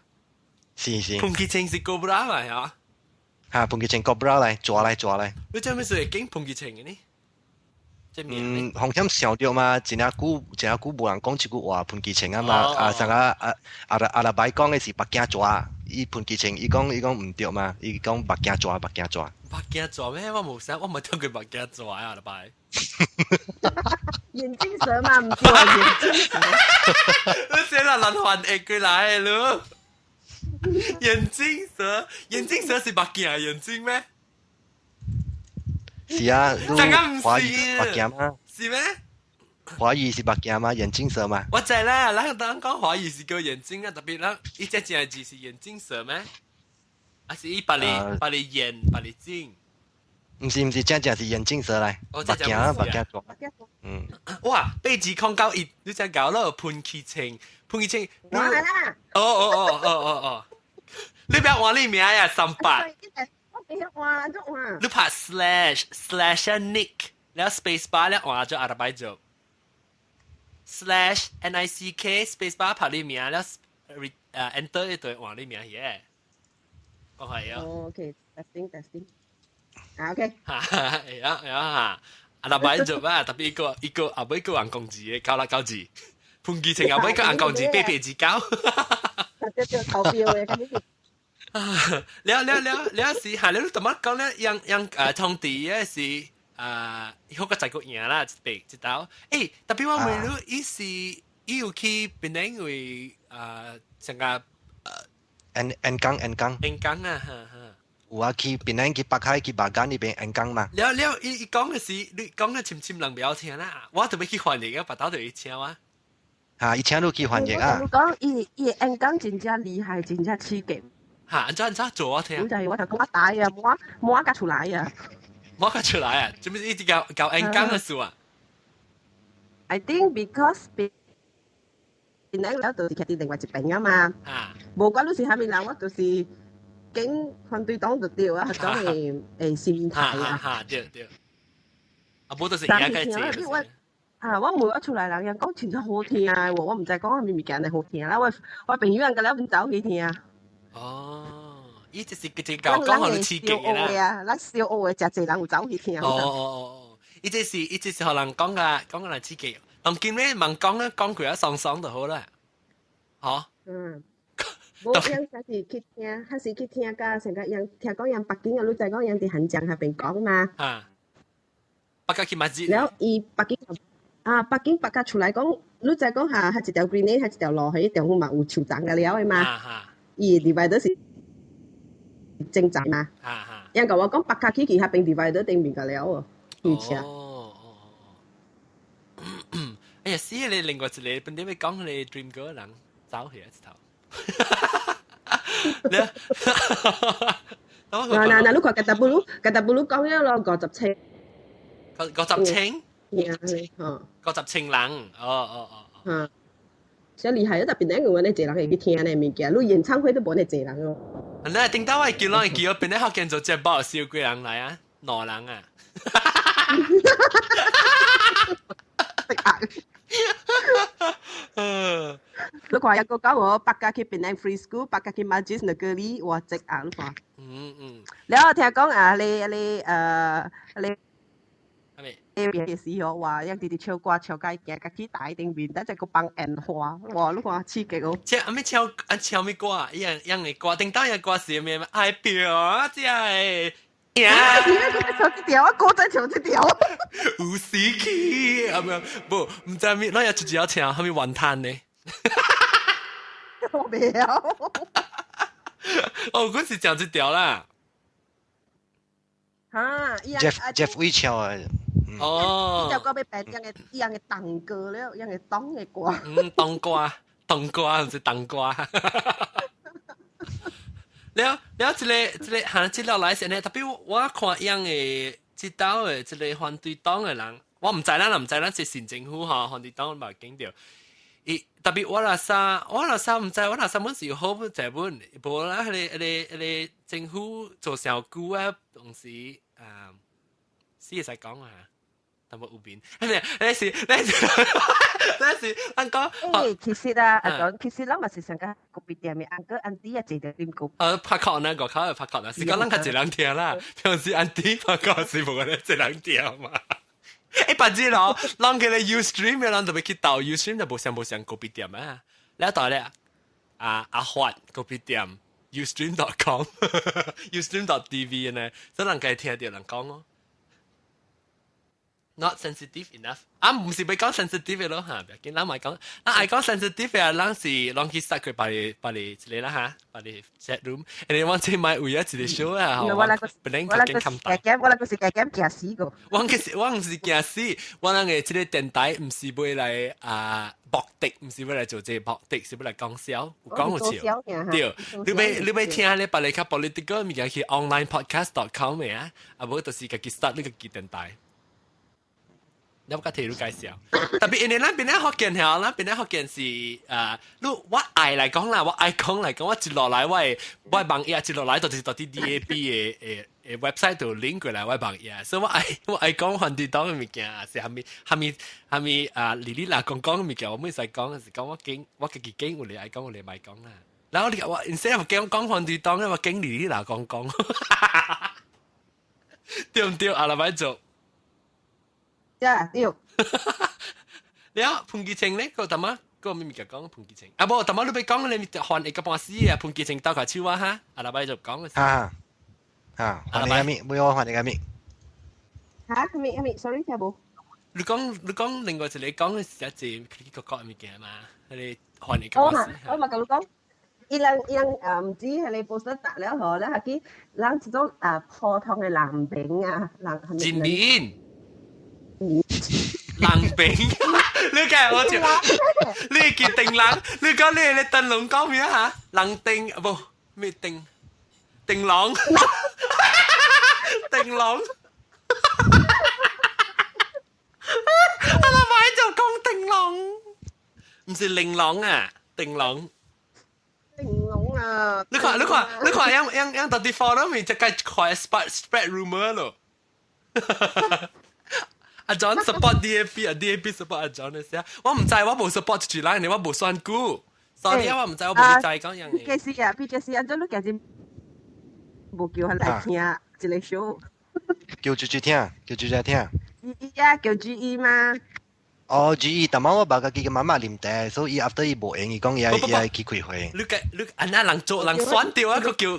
[SPEAKER 3] 是
[SPEAKER 1] 潘基清是高布拉嚟啊，
[SPEAKER 3] 潘基清高布拉嚟抓嚟，
[SPEAKER 1] 你做咩事經潘基清嘅呢？
[SPEAKER 3] 紅險想到嘛，真係久無人講一句話潘基清啊嘛，上個阿拉伯講嘅是北京抓，伊潘基清伊講唔對嘛，伊講北京抓。
[SPEAKER 1] 北京抓咩？我冇聽過北京抓啊，阿拉伯。
[SPEAKER 2] 眼鏡蛇嘛，唔叫眼鏡蛇。
[SPEAKER 1] 你寫啦，人還譯佢嚟咯。眼鏡蛇是北京啊，眼鏡咩？
[SPEAKER 3] 是啊，
[SPEAKER 1] 大家唔是
[SPEAKER 3] 北京嗎？
[SPEAKER 1] 是咩？
[SPEAKER 3] 華語是目鏡嘛，眼鏡蛇嘛。
[SPEAKER 1] 我知啦，咱當講華語是叫眼睛啊，特別咱一隻正字是眼睛蛇咩？還是伊把你眼把你睛？
[SPEAKER 3] 唔是，正是眼鏡蛇嚟。目鏡做。嗯。
[SPEAKER 1] 哇，背字控到伊，你只搞咯潘氣清，
[SPEAKER 2] 我係啦。
[SPEAKER 1] 哦，你不要換你名呀，38。
[SPEAKER 2] 我俾佢換咗換。
[SPEAKER 1] 你拍 slash nick，แล้ว space bar แล้ว換咗阿拉伯做。slash nick space bar 拍你名แล้วenter 一對換你名嘢，講係啊。
[SPEAKER 2] OK，testing。啊 OK。
[SPEAKER 1] 呀，阿拉伯做啊，特別一個阿妹個人工字嘅，交啦交字，潘記清阿妹個人工字，背字交。
[SPEAKER 2] 就投票嘅咁樣。
[SPEAKER 1] 了是嚇，你都點樣講咧？讓通地嘅是好個在國贏啦，一道。誒，特別我問你，伊是伊有去邊度為成個
[SPEAKER 3] N gang
[SPEAKER 1] 啊，
[SPEAKER 3] 有啊，去邊度去北海去馬間呢邊 N gang 嘛。
[SPEAKER 1] 了，伊講嘅是你講嘅潛人唔要聽啦，我特別去翻譯嘅，白刀就去聽啊。
[SPEAKER 3] 以前都去翻譯啊。
[SPEAKER 2] 我講伊 N gang 真正厲害，真正刺激。
[SPEAKER 1] 嚇，安怎做我聽？
[SPEAKER 2] 就係我就講我打呀，摸架出來呀。
[SPEAKER 1] 摸架出來啊？做咩一直搞 N gang嘅事啊
[SPEAKER 2] ？I think because 邊咧有就是佢哋另外一邊啊嘛。無關你是蝦米人，我就是經反對黨就掉啊，講誒心態啊。
[SPEAKER 1] 對。啊，冇就是而家嘅字。
[SPEAKER 2] 我每一出嚟人講全真好聽啊！我唔知講係咪物件係好聽啦。我朋友人個了邊走去聽。
[SPEAKER 1] 哦，伊就是佢教講好刺激嘅啦。
[SPEAKER 2] 咱小學嘅真濟人有走去聽。
[SPEAKER 1] 哦，伊這是學人講個來刺激。當今咧問講咧講佢一爽就好啦。嚇。
[SPEAKER 2] 冇樣還是去聽，還是去聽㗎，成個人聽講人北京嘅女仔講人哋漢江下邊講嘛。
[SPEAKER 1] 北京去乜嘢？
[SPEAKER 2] 然後伊北京出來講，女仔講下一條 green 係一條路係一條嘛有樹長嘅了嘅嘛。伊 divider 是正站嘛。人講我講北京去下邊 divider 定面嘅了喎，而且。
[SPEAKER 1] 哎呀，死你另外一個，本點會講你 dream girl 人走去一頭。
[SPEAKER 2] 嗱，你看格達布魯講咗咯，50青。
[SPEAKER 1] 50青？50青人，
[SPEAKER 2] 所以厲害啊！特別咧，我哋濟人會去聽咧物件，你演唱會都冇你濟人咯。
[SPEAKER 1] 嗱，頂到我叫我邊咧學見做隻包燒幾人嚟啊？2人啊！
[SPEAKER 2] 你看一個講我北家去邊咧 free school， 北家去 Majlis Negeri， 哇直眼話。然後聽講你嘅時候話，一啲唱歌唱街嘅，家己大定面，得只個幫人花，哇！你話刺激哦。
[SPEAKER 1] 即係咩唱咩歌啊？樣嘅歌，頂到嘅歌是咩？愛表啊，即係。
[SPEAKER 2] 呀！點解佢唱一條啊？歌仔唱一條。
[SPEAKER 1] 有時期咁樣，唔知咩，那有自己要唱，係咪雲탄呢？
[SPEAKER 2] 我未有。
[SPEAKER 1] 嗰時唱一條啦。
[SPEAKER 3] Jeff 會唱啊。
[SPEAKER 2] 呢隻歌俾病樣嘅當歌了，樣嘅當嘅歌。
[SPEAKER 1] 當歌唔是當歌。了，這個行這條來先呢，特別我看樣嘅這道嘅這個反對黨嘅人，我唔知啦，是新政府嚇反對黨冇見到。特別我那啥唔知，我那啥本是好本這本，無啦，佢政府做小股啊，同時先使講啊。有冇邊？你是，安哥。
[SPEAKER 2] 其實啊，其實咱嘛是上個個別店嘅，安哥安弟啊，坐喺點講？
[SPEAKER 1] 拍殼呢，個口係拍殼啦，是講咱較一人聽啦，平時安弟拍殼是無咧一人聽嘛。白字咯，咱嘅咧 Ustream 嘅咱特別去導 Ustream 就無上個別店啊。แล้วต่อ咧阿發個別店 Ustream.com Ustream.tv 呢，所以人家聽到人講咯。not sensitive enough 啊，唔是咪講 sensitive 嘅咯嚇，唔要緊，咱咪講，咱愛講 sensitive 啊，咱是攏去塞佢把你一個啦嚇，把你 chat room，and then 我即買為咗一個 show 啊，
[SPEAKER 2] 我那個我那個是假 game，我那個是假 game 假死個。
[SPEAKER 1] 我唔是驚死，我那個即個電台唔是為來博敵，唔是為來做這博敵，是為來講笑，講好笑。對，你要聽你把你較 political 物件去 onlinepodcast.com 嘅啊，啊無就是家己 start 呢個電台。你有冇提你介紹？特別因為咱邊咧福建係，咱邊咧福建是我愛嚟講啦，我愛講嚟講，我接落來我網頁接落來就是到啲 DAB 嘅website 度 link 過來我網頁，所以我愛講反對黨嘅物件，是係咪哩哩啦講嘅物件，我唔使講，是講我自己驚，我哋愛講，我哋咪講啦。然後我 instead of 講反對黨咧，我驚哩哩啦講，對唔對？阿拉咪做。
[SPEAKER 2] 呀，對。
[SPEAKER 1] แล้วพุ่งกี่เชงเนี่ยก็ทำมาก็ไม่มีการ講พุ่งกี่เชงอ่ะบ่ทำมารู้ไป講你換一個半死啊พุ่งกี่เชง到佢超啊哈阿拉伯就講嘅
[SPEAKER 3] 換你個咪，唔要換你個咪。
[SPEAKER 2] 嚇咪 ，sorry 聽冇。
[SPEAKER 1] 你講另外一個講嘅是一隻佢個國物件嘛，你換一個半死。
[SPEAKER 2] 我咪同你講，伊人唔知係你報得達了嗬，咧係啲人這種普通嘅藍餅啊，藍
[SPEAKER 1] 煎麵。冷餅，你計我就你叫定冷，你講你燉籠講咩嚇？冷定不咩定籠，定籠，我諗買就講定籠，唔是玲瓏啊，定籠。
[SPEAKER 2] 玲瓏啊！
[SPEAKER 1] 你看，樣到地方都未就計快 spread rumor 咯。阿 John support DAP 啊 ，DAP support 阿 John 嘅時候，我唔知我冇 support 住啦，你我冇選股，sorry 我唔知我冇理解講樣嘢。
[SPEAKER 2] PJC 安怎你家陣冇叫佢嚟聽一個 show？
[SPEAKER 3] 叫住聽，叫住聽。
[SPEAKER 2] GE 啊，叫 GE 嘛。
[SPEAKER 3] 哦，GE，但係我爸家己嘅媽媽啉茶，所以 after 伊無用，伊講伊係去開會。
[SPEAKER 1] 你安那人做人選掉一個叫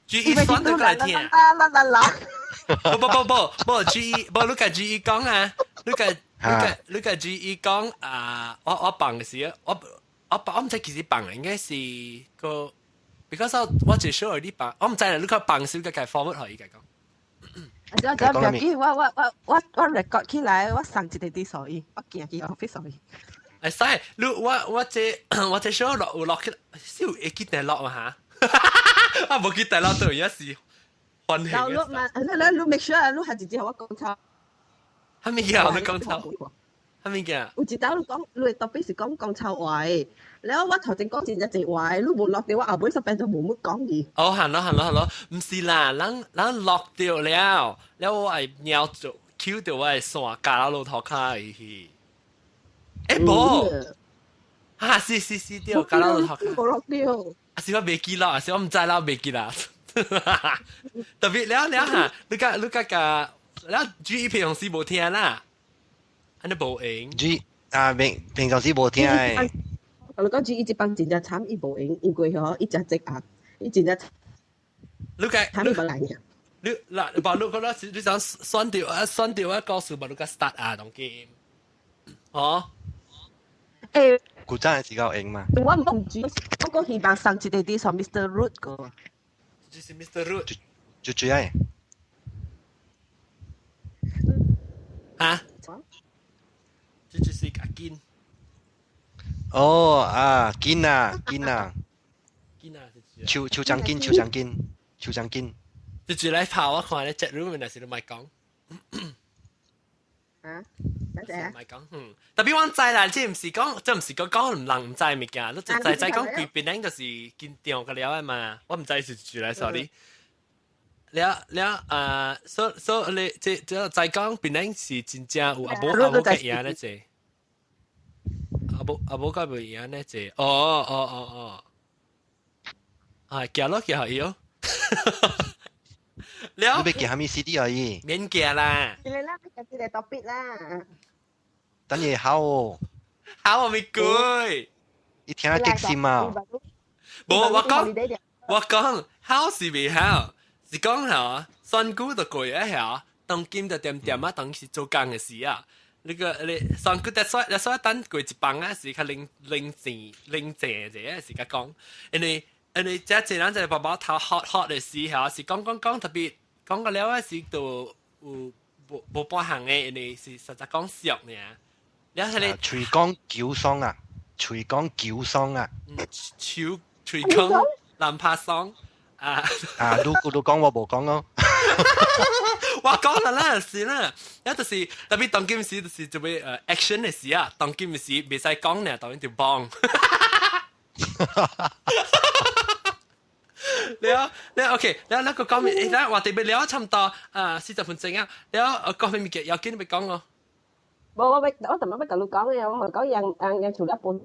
[SPEAKER 1] GE 選到過嚟聽。不 GE 不，你個 GE 講啊，你個 GE 講我辦嘅時，我唔知幾時辦嘅，應該是個 because 我最 sure 啲辦，我唔知啦，你個辦少個計 forward 可以計講。
[SPEAKER 2] 我我 record 起來，我送一個啲所以，我見佢 office 所以。
[SPEAKER 1] 誒，使你我這 show 落去，少會記得落嘛嚇，我冇記得落到而家是。
[SPEAKER 2] 你 make sure 你係直接同我講錯。
[SPEAKER 1] 係咪嘅？你講錯。係咪嘅？
[SPEAKER 2] 有一道你講，你特別是講錯話，然後我頭先講一隻話，你冇落掉，我後尾十分鐘冇乜講嘢。
[SPEAKER 1] 哦，係咯，唔是啦，咱落掉了，我係鳥做 Q 掉我係線加到路頭卡去。誒冇，是掉加到路頭卡。
[SPEAKER 2] 冇落掉。
[SPEAKER 1] 是我未記啦，是我唔知啦，未記啦。特別你嚇，你GE 平常時冇聽啦，安尼無用。
[SPEAKER 3] GE 平常時冇聽誒。
[SPEAKER 2] 我講 GE 一幫真正慘，伊無用，因為嗬，伊隻隻啊，伊真正
[SPEAKER 1] 你講
[SPEAKER 2] 慘伊無來嘅。
[SPEAKER 1] 你嗱，把你覺得你想選掉啊，告訴把你個 start 啊，當 game，哦。
[SPEAKER 2] 誒，
[SPEAKER 3] 古早係時較用嘛。
[SPEAKER 2] 我唔知，我講希望送一個啲從 Mr. Root 個。
[SPEAKER 1] 就是 Mr. Root。
[SPEAKER 3] 就係。
[SPEAKER 1] 啊？這就是一個堅。
[SPEAKER 3] 哦堅啊！
[SPEAKER 1] 堅啊！
[SPEAKER 3] 超長堅。
[SPEAKER 1] 就來跑我看你 chat room 那時都咪講。
[SPEAKER 2] 啊？乜
[SPEAKER 1] 咪講，特別我知啦，即唔是講唔能唔知物件，你就講佢邊頂就是見掉個了嘛，我唔知是住嚟 sorry。所以你即再講邊頂是真正有阿母嘅嘢咧啫，阿母嘅嘢咧啫，哦，係夾咯夾係喲。
[SPEAKER 3] 你要寄下面 CD 而已。
[SPEAKER 1] 免寄啦。
[SPEAKER 2] 你啦，你個 topic 啦。
[SPEAKER 3] 等嘢考喎。
[SPEAKER 1] 考我咪攰。
[SPEAKER 3] 你聽下激心啊！
[SPEAKER 1] 冇，我講考是未考，是講嚇選股就攰一下，當金就點啊，當時做工嘅時啊，你上個所以等過一幫啊，是佢零正嘅時間講，因為即係人就爸爸頭 hot 嘅時候，是講特別講個了啊，是到冇半行嘅，因為是實在講笑呢。你睇你
[SPEAKER 3] 隨講叫桑啊，隨講叫桑啊，
[SPEAKER 1] 隨講南拍桑啊，
[SPEAKER 3] 你講我冇講咯。
[SPEAKER 1] 我講啦，是啦，有就是特別當今時就是做咩action 嘅時啊，當今時未使講呢，當然就幫。你 OK， 你那個講咩？你話特別聊差唔多40分鐘啊，你講咩嘅？有幾你講咯？
[SPEAKER 2] 我尋日講嘅，我講樣除了本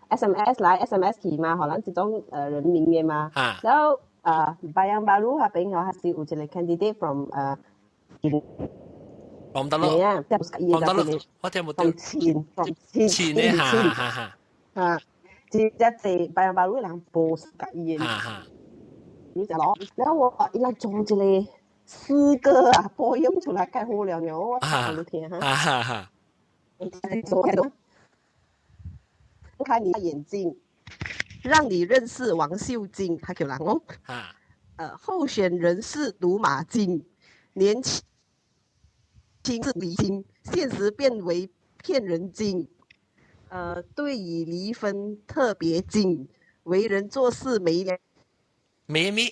[SPEAKER 2] SMS 來 SMS 起嘛，可能這種人名嘅嘛，然後Bayang Baru 下邊我係有一個 candidate from
[SPEAKER 1] from 大陸，我聽冇到。前咧嚇，
[SPEAKER 2] 即係 Bayang Baru 人報嘅嘢，你就攞，然後我一嚟做一個詩歌啊，播音出來太好了呢，我講你聽哈。開你的眼睛，讓你認識王秀晶，還叫人哦。候選人是賭馬精，年輕是離心，現實變為騙人精。對於離婚特別精，為人做事沒良心，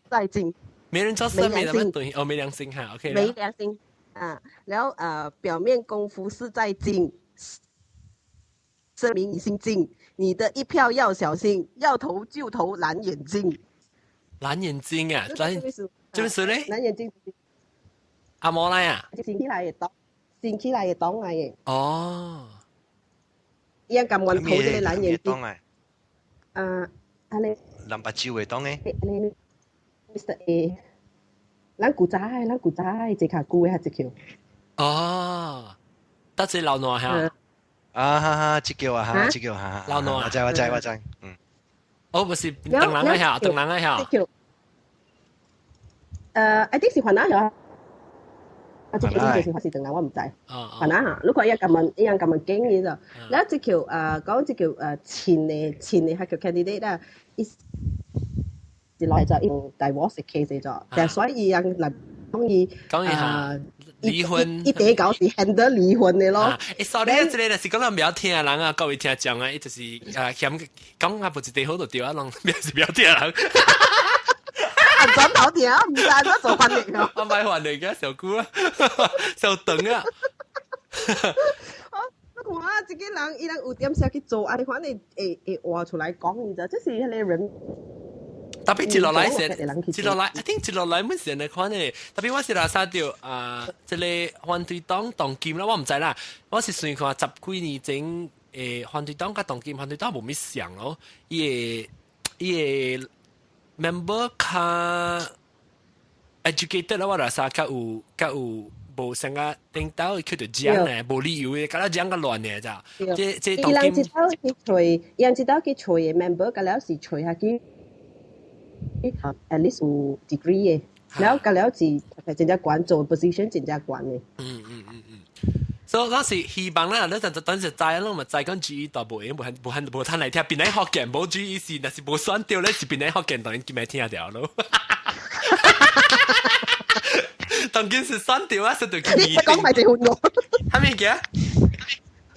[SPEAKER 2] 在精。
[SPEAKER 1] 沒人做事沒良心，對，沒良心哈 ，OK
[SPEAKER 2] 沒良心然後表面功夫是在精。證明你心靜，你的一票要小心，要投就投藍眼睛。
[SPEAKER 1] 藍眼睛啊，做咩事咧？
[SPEAKER 2] 藍眼睛
[SPEAKER 1] 阿摩來啊？
[SPEAKER 2] 先起來嘅黨嚟嘅。
[SPEAKER 1] 哦。
[SPEAKER 2] 依家咁運投嘅藍眼睛。你。
[SPEAKER 3] 藍白椒嘅黨嘅。
[SPEAKER 2] 你 Mr. A， 咱古仔，這卡古嘅係隻橋。
[SPEAKER 1] 哦，得隻流內嚇。
[SPEAKER 3] 這叫這叫
[SPEAKER 1] 老挪
[SPEAKER 3] 我知，
[SPEAKER 1] 哦，不是等人一下
[SPEAKER 2] ，I think 是雲南嚇，這條應該是等人，我唔知。雲南嚇，如果一樣咁樣經驗就，然後這條講這條前嘅係叫 candidate 啦，是來就用 divorce case 咗，但係所以人嚟講離婚，一地搞是 handle 離婚嘅咯。
[SPEAKER 1] sorry 啊，這個就是講咱不要聽人啊，各位聽講啊，就是嫌講啊，不是地好就對啊，人不要聽人。
[SPEAKER 2] 轉頭聽，唔知乜做翻嚟啊？
[SPEAKER 1] 我買翻嚟嘅小姑啊，小鄧啊。
[SPEAKER 2] 我看這個人，伊人有點少去做，你看你會話出來講，你知道，這是迄個人。
[SPEAKER 1] 特別接落來先，接落來，I think 接落來乜事嚟看呢？特別我是拉沙條即係反對黨當劍啦，我唔知啦。我是算看10幾年前反對黨甲當劍，反對黨冇咩像咯。伊個 member 較 educated 啦，我拉沙較有無成個領導佢就講咧，無理由嘅，甲咱講個亂嘅咋？即當劍。
[SPEAKER 2] 人知道佢找嘅 member，甲了是找下佢。at least 有 degree 嘅，然後隔了是真正管做 position 真正管嘅。
[SPEAKER 1] 所以嗰時希望啦，你就等陣再咯，咪再講注意到無嘢，無攤嚟聽，邊啲學嘅無注意是，但是無選掉咧，是邊啲學嘅當然叫咩聽掉咯。當然是選掉啊，選掉佢。
[SPEAKER 2] 你講埋一換我。
[SPEAKER 1] 係咩嘅？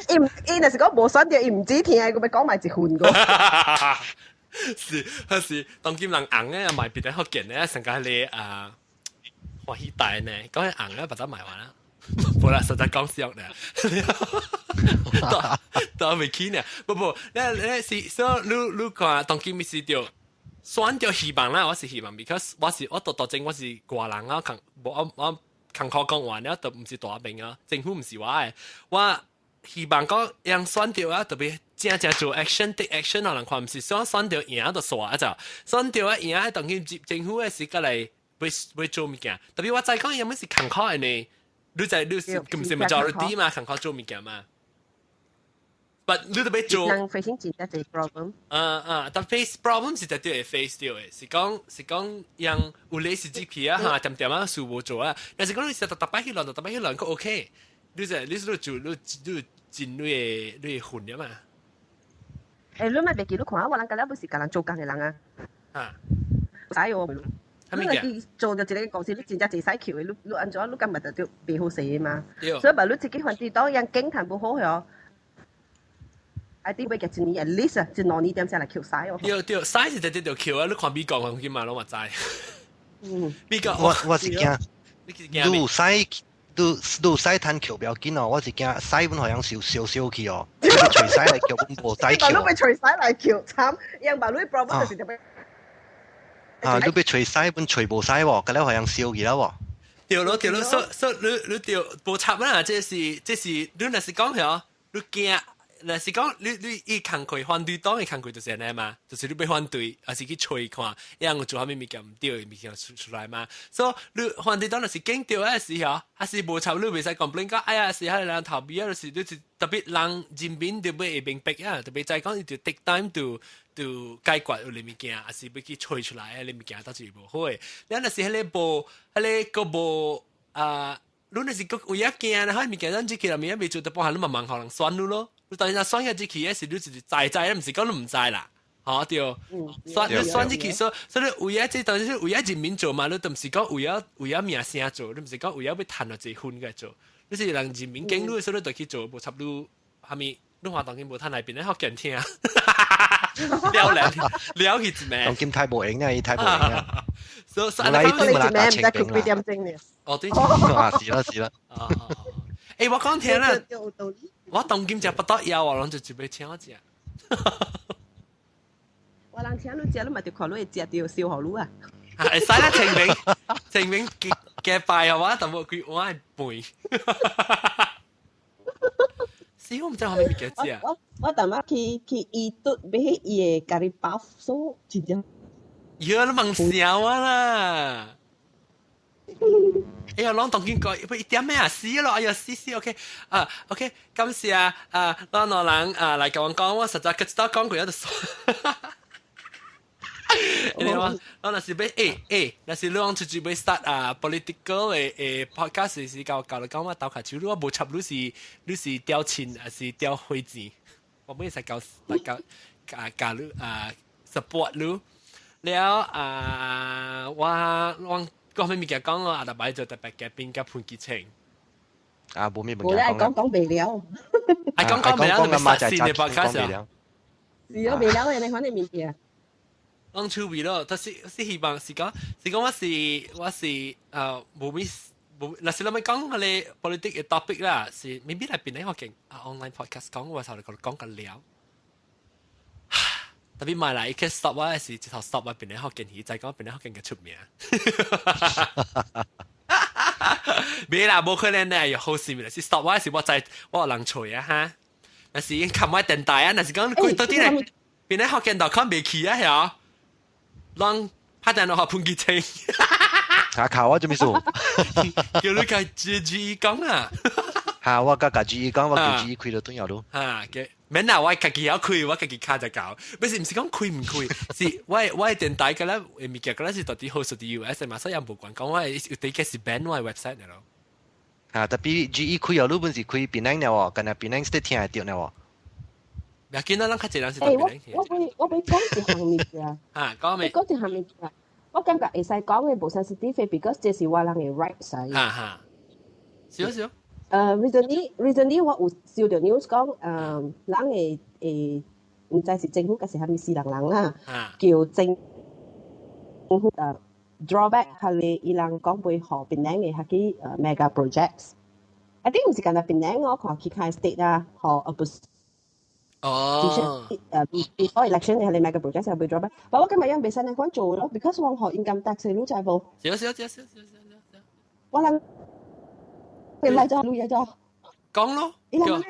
[SPEAKER 2] 伊若是講無選掉，伊唔止聽，佢咪講埋一換我。
[SPEAKER 1] 是當今人硬咧，賣別啲福建咧，成個你歡喜大呢，講起硬咧，把它賣完啦。冇啦，實在講笑咧，都未起呢。不，你是所你看當今咪是條選條希望啦，我是希望 ，because 我到正我是華人啊，我坎坷講完了，都唔是大兵啊，政府唔是我嘅，我希望講讓選掉啊，特別。正做 action take action 可能看唔是想選到贏就耍啊就，選到啊贏當然政府嘅時間嚟會做物件，特別我再講有乜是坎坷嘅呢？你唔是 majority 嘛，坎坷做物件嘛？ ，but 你特別做，
[SPEAKER 2] 人 facing 真係啲 problem。
[SPEAKER 1] 但 face problem 是絕對會 face 到嘅，是講讓有類似機器啊嚇，點啊事無做啊，但是講你實特擺去亂，特擺去亂，佢 OK，你做你進你混嘅嘛。
[SPEAKER 2] 誒，你咪別記錄看，我人家咧不是教人做工嘅人啊。
[SPEAKER 1] 啊，
[SPEAKER 2] 使喎，你嚟做就自己公司，你真正自使橋嘅，你按咗，你今日就別好死啊嘛。所以話你自己揾啲當人經談不好嘅，I think 會嘅一年 at least 啊，一兩年點先嚟橋使哦。
[SPEAKER 1] 對，使是直接就橋啊！你看美國我見嘛，我嘛知。美國
[SPEAKER 3] 我是驚，你使攤橋不要緊哦，我是驚使本好像少去哦，你隨使嚟橋本無使橋。
[SPEAKER 2] 你咪隨使嚟橋，慘，人話你 problem 就是特別。
[SPEAKER 3] 你被吹晒本吹無晒喎，咁咧好像燒嘅啦喎。
[SPEAKER 1] 對咯，所以你對無插啦，這是你若是講係你驚，若是講你一工課反對黨嘅工課就是安尼嘛，就是你要反對，還是去吹看，因為做下咩物件唔對嘅物件出來嘛。所以你反對黨若是驚掉嘅時候，還是無插你袂使 complain 講，哎呀是喺人逃避啊，就是特別人人民就要會明白啊，特別就係講你就 take time to解決有啲物件，還是要去吹出來啊，啲物件到時無好嘅。你若是迄個無你若是個有一件啊，迄物件咱自己入面未做得幫下，你慢慢可能選你咯。你當然選下自己嘅時，你就是知，唔是講你唔知啦。嚇對，選自己所以為咗即當然為咗人民做嘛，你都唔是講為咗名聲做，你唔是講為咗要賺到一分嘅做。你是讓人民經歷，所以你就去做，無插你下面你話當然無攤內邊咧學見聽。了去一咩？
[SPEAKER 3] 當今太無用啦，太無用啦。
[SPEAKER 1] 所以
[SPEAKER 3] 你都冇
[SPEAKER 2] 咩唔得佢點正嘅？
[SPEAKER 1] 哦對，
[SPEAKER 3] 是啦。
[SPEAKER 1] 誒我講聽啦，我當今食不得藥，我諗就準備請我食。
[SPEAKER 2] 我人請你食，你咪就看你食掉燒好路啊！
[SPEAKER 1] 會使啦，清明嘅拜啊，我但冇佢我係背。我唔知後面咩叫字啊！
[SPEAKER 2] 我淡仔去伊嘟買伊嘅咖喱包，所以真正。
[SPEAKER 1] 呀，你問笑啊啦！哎呀，攞當見過，一點咩啊？試咯，哎呀，試 ，OK， OK， 感謝攞人嚟講講，我實在佢知道講過有得說。你話我那是俾那是你講出去俾 start political 嘅podcast 是教你講我鬥下手，我冇插你是調錢還是調會錢，我冇使教你support 你，了我講咩物件講我特別做特別嘅邊個判結情。
[SPEAKER 3] 冇咩物件講。
[SPEAKER 2] 我咧講未了。
[SPEAKER 1] 係講未了，你咪實線嘅 podcast 啊。
[SPEAKER 2] 是啊，未了嘅你看你面嘅。
[SPEAKER 1] 講趣味咯，但是希望是講我是冇咩冇，嗱是你咪講我哋 politic 嘅 topic 啦，是未必係邊啲學勁online podcast 講，我頭嚟講緊了，特別買嚟一個 stop 啊，是直頭 stop 啊，邊啲學勁而就係講邊啲學勁嘅出名。未啦，冇可能咧，又好事咪是 stop 啊，是我在我人吹啊哈，但是琴日電台啊，但是講佢到底咧邊啲學勁度講未起啊係啊。讓拍電腦學判結清，
[SPEAKER 3] 靠我做咩數？
[SPEAKER 1] 叫你介自己講啊！
[SPEAKER 3] 嚇，我家自己講，我自己開到都有咯。
[SPEAKER 1] 嚇嘅，免啊！我自己有開，我自己卡就搞。不是講開唔開，是我電台嘅咧，物件嘅咧是到底好屬於 US 嘛，所以有冇講講我係有啲嘅是 ban 我 website 嚟咯。
[SPEAKER 3] 嚇，特別 GE 開有，你本是開邊樣喎？近日邊樣 state 聽係掉喎？
[SPEAKER 1] 唔見到咱較濟人是特別
[SPEAKER 2] 我俾講一項物件。
[SPEAKER 1] 嚇，講咩？
[SPEAKER 2] 講一項物件，我感覺會使講嘅無 sensitive because 這是我人嘅 right side。
[SPEAKER 1] 嚇，少。
[SPEAKER 2] recently 我有收到 news 講，人會唔知是政府還是係咪私人啦，叫政府drawback 係伊人講背後邊領嘅係啲mega projects。I think 唔是簡單邊領，我看其他 state 啊，和
[SPEAKER 1] 哦
[SPEAKER 2] before election 你係你 mega project 係被 drop 但我今日因未使你講做咯 because 我學 income tax 你就係冇
[SPEAKER 1] 少
[SPEAKER 2] 我諗你嚟咗錄嘢咗
[SPEAKER 1] 講咯
[SPEAKER 2] 你諗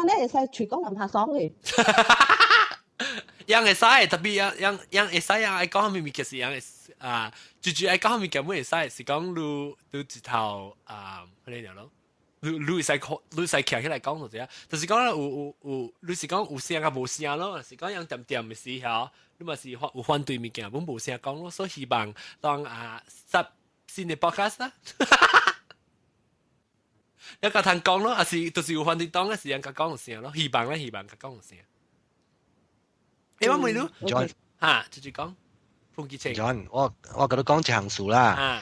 [SPEAKER 2] 咧係全港人拍爽嘅
[SPEAKER 1] 樣會使特別樣會使樣愛講咩物件是樣會主要愛講咩物件冇會使是講你直頭嗰啲咯你使徛起來講就啫，就是講有，你是講有聲啊無聲咯，是講樣點嘅時候，你嘛是有反對物件，本無聲講咯，所以希望當十新嘅 podcast 啦，一個通講咯，還是就是有反對黨嘅時間甲講有聲咯，希望甲講有聲。我問你
[SPEAKER 3] John
[SPEAKER 1] 嚇，直接講，風紀清。
[SPEAKER 3] John，我甲你講一項事啦。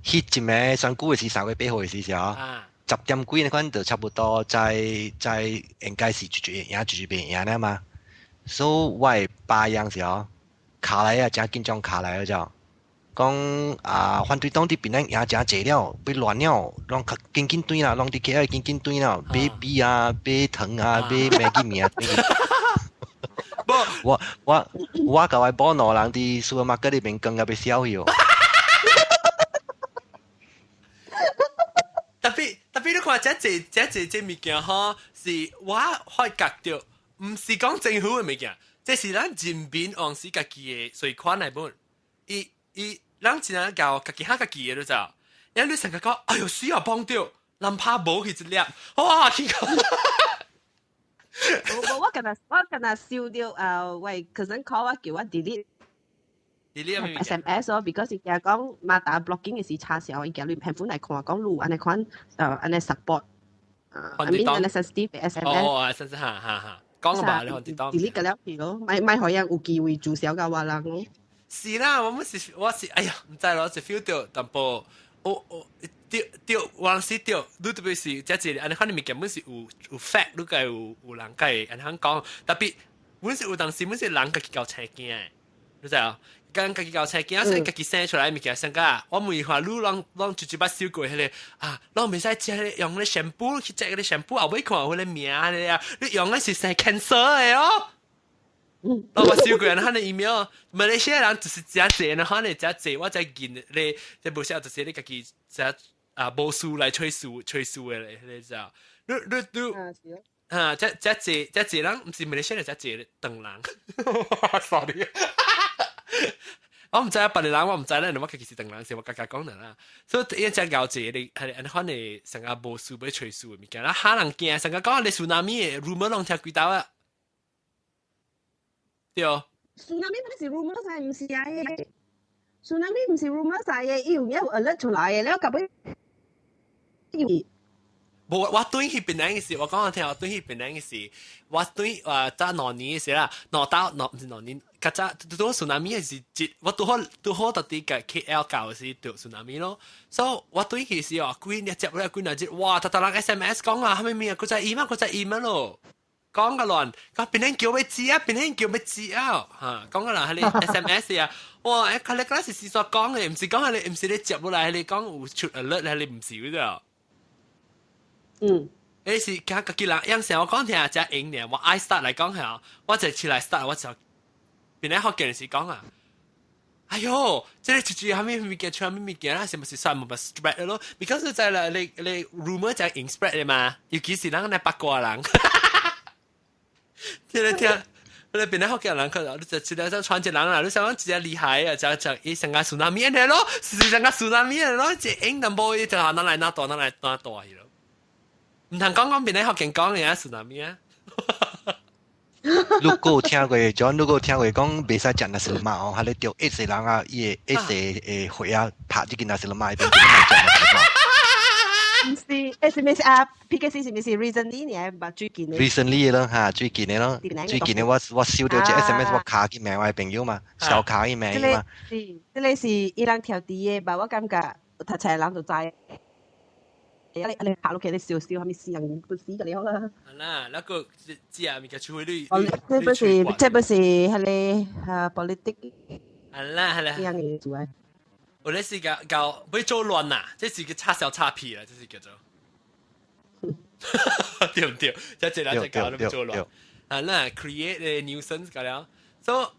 [SPEAKER 3] 迄一暝選舉嘅是3月8號嘅時候，10點幾那款就差不多在應該是一邊贏嘛。所以我係8樣時候，卡來啊，真緊張卡來咗就講反對黨啲邊贏真濟了，被亂了，讓緊對啦，讓啲 KL 緊對啦，買米啊，買糖啊，買麥記麵啊。我甲我幫老人啲 supermarket 裏邊更加被燒去。
[SPEAKER 1] 特別你看這物件吼，是我發覺到，唔是講政府嘅物件，這是咱人民往時家己嘅隨款來本。咱真係教家己家己嘅都知。因為你成日講，哎呦需要幫到，哪怕冇去一粒，哇！
[SPEAKER 2] 我今日笑到喂，佢想 call 我叫我 delete。SMS 咯 ，because 伊講講馬達 blocking 嘅時差時候，伊叫你handphone嚟看講錄安尼款安尼 support， I mean 安尼 sensitive SMS。
[SPEAKER 1] 哦，sensitive 嚇，講啦吧，你看啲當。
[SPEAKER 2] delete 個了去咯，咪可人有機會注銷個話人咯。
[SPEAKER 1] 是啦，我是，哎呀，唔知咯，就 feel 到淡薄，掉，往時掉，你特別是即係安尼款嘅物件，本是有 fact，你個有人計安尼講，特別本是有當時本是人家己搞車鏡嘅，你知啊？跟家己搞車鏡，所以家己生出來物件上個，我每話你啷直接把燒過迄個啷未使食用嗰啲 shampoo 去食嗰啲 shampoo，後尾看嗰啲名咧啊，你用嗰是生 cancer 嘅哦。我燒過人哋 email，馬來西亞人就是真濟，然後你真濟，我真見你，即無少就是你家己真無數來吹數嘅咧，你知道？你真濟人，唔是馬來西亞真濟鄧人 ，sorry。我唔知啊，別人我唔知咧，我其實鄧人是我家講人啦，所以一隻咬字你係可能成日無數俾吹數嘅物件啦，嚇人驚，成日講你 tsunami 嘅 rumor 攏聽幾多啊？對哦。
[SPEAKER 2] tsunami 唔是 rumor 晒，唔是嘅。tsunami 唔是 rumor 晒嘅，要alert 出來嘅，你夾俾。
[SPEAKER 1] 我對迄邊嘅事，我講我聽，我對迄邊嘅事，我對早兩年嘅事啦，唔是兩年，較早都tsunami嘅事，我都好特啲嘅 KL 教嘅事對tsunami咯，所以我對佢時話，幾日接咧幾日接，哇！特人 SMS 講啊，係咪咩啊？佢就 email 咯，講個亂，講邊人叫咩字啊？邊人叫咩字啊？嚇，講個亂係你 SMS 啊！哇！佢哋嗰時是所講嘅，唔是講係你，唔是你接落嚟，係你講有出 alert 係你唔少啫。誒是家己人，有時我講聽只英呢，我 I start 嚟講係，我就出來 start，我就邊啲學嘅人士講啊，哎呦，即係住下面物件，出下面物件啦，是咪是算冇乜 spread 咯 ？because 就係啦，你 rumor 就係 in spread 嘅嘛，尤其是人哋八卦人，聽，你邊啲學嘅人佢你就出來就傳隻人啦，你想講自己厲害啊，就一成個 tsunami 嘅咯，是成個 tsunami 嘅咯，即係英咁波，就係拿來去咯。唔通講邊啲學人講嘅啊，tsunami 啊！
[SPEAKER 3] 如果聽過，John，如果聽過講未使食那是嘛哦，係你掉一世人啊，伊一世血啊，拍啲件那是嘛，邊啲食那是嘛？
[SPEAKER 2] 唔是，是咪是啊 ？PKC 是咪是 recently 呢？唔最近嘅。
[SPEAKER 3] recently 咯嚇，最近嘅咯，最近嘅我收到隻 SMS，我卡佢名我朋友嘛，小卡佢名嘛。
[SPEAKER 2] 即係是伊人條啲嘅，但我感覺讀冊人就知。你拍落去你笑笑，係咪私人不死嘅你好啦？
[SPEAKER 1] 係啦，那個知啊，咪叫出去
[SPEAKER 2] 這不是係你politics。
[SPEAKER 1] 係啦。
[SPEAKER 2] 這樣嘅做啊！
[SPEAKER 1] 我哋是搞不做亂呐，這是個插小插屁啦，這是叫做。對唔對？即係人就搞都做亂。係啦 ，create a nuisance 咁樣，so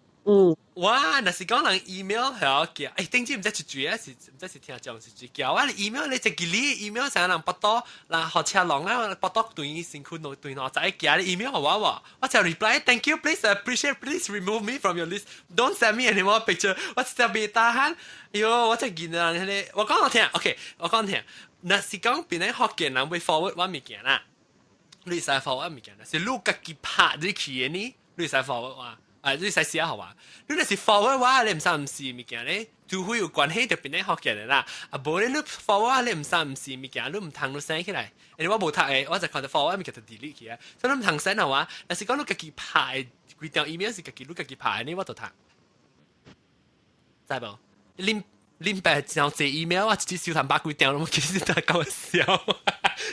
[SPEAKER 1] 哇，若是講人 email 係我叫，頂住唔知住啊，是唔知是聽講是住叫，我 email 你就記你 email 成人不多，嗱學車郎啊不多對辛苦對對我仔叫你 email 我就 reply thank you please appreciate please remove me from your list don't send me any more picture 我就被打喊，喲我真見啊你我講我聽 ，OK 我講聽，若是講邊啲學嘅人會 forward 我物件啦，你使 forward 物件啦，是你家己拍你去嘅呢，你使 forward 我。你使試下好啊！你若是 forward 話，你唔使唔試物件咧，除非有關係就變咧學嘅人啦。無你 forward 你唔使唔試物件，你唔通你寫起來。因為我無讀嘅，我就看到 forward 物件就 delete 去啊。所以你唔通寫好啊。若是講你家己拍幾條 email 是你家己拍呢，我就讀。知無？恁爸上寫 email 啊，直接小談八幾條，我其實都係搞笑。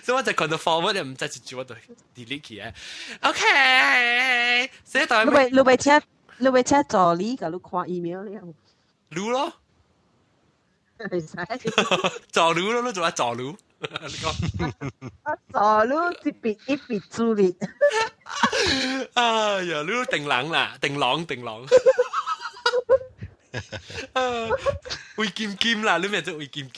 [SPEAKER 1] 所以我就看到 forward 你唔使一句我就 delete 去啊。OK， 所以大家
[SPEAKER 2] 你會check助理㗎，你看 email 了。
[SPEAKER 1] 錄咯，
[SPEAKER 2] 會使。
[SPEAKER 1] 助錄咯，你做下助錄。你講。
[SPEAKER 2] 助理一筆助理。
[SPEAKER 1] 哎呀，你定冷啦，定朗。會劍啦，你咪即會劍。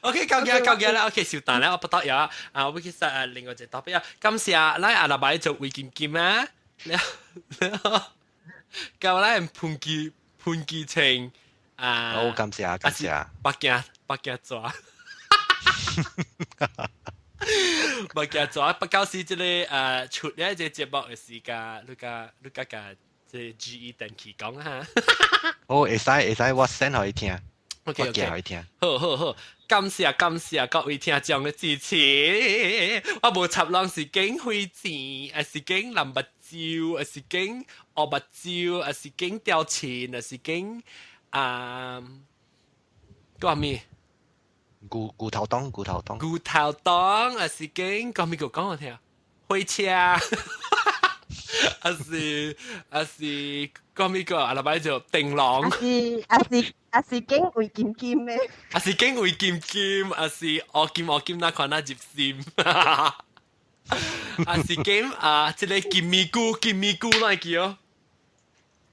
[SPEAKER 1] OK， 夠嘅啦。OK， 小蛋咧，我不得有啊。我其實另外一個特別啊，今次啊，拉阿拉伯做會劍啊，夠拉潘記情啊。
[SPEAKER 3] 好，感謝。
[SPEAKER 1] 北京抓。北京抓，不夠是即個出呢隻節目嘅時間，你家即 GE 定期講啊。
[SPEAKER 3] 好，會使，我 send 俾你聽。
[SPEAKER 1] OK，
[SPEAKER 3] 我講俾你聽。
[SPEAKER 1] 好，感謝各位聽眾嘅支持。我無插浪是經開錢，是經淋目照，是經學目照，是經掉錢，是經講咩？
[SPEAKER 3] 骨頭檔，是
[SPEAKER 1] 經講咩個講我聽？開車。是講咩個阿拉伯就定朗，
[SPEAKER 2] 是經會劍咩？
[SPEAKER 1] 是經會劍，是我劍那款那接線，是經即係劍咪菇來叫哦，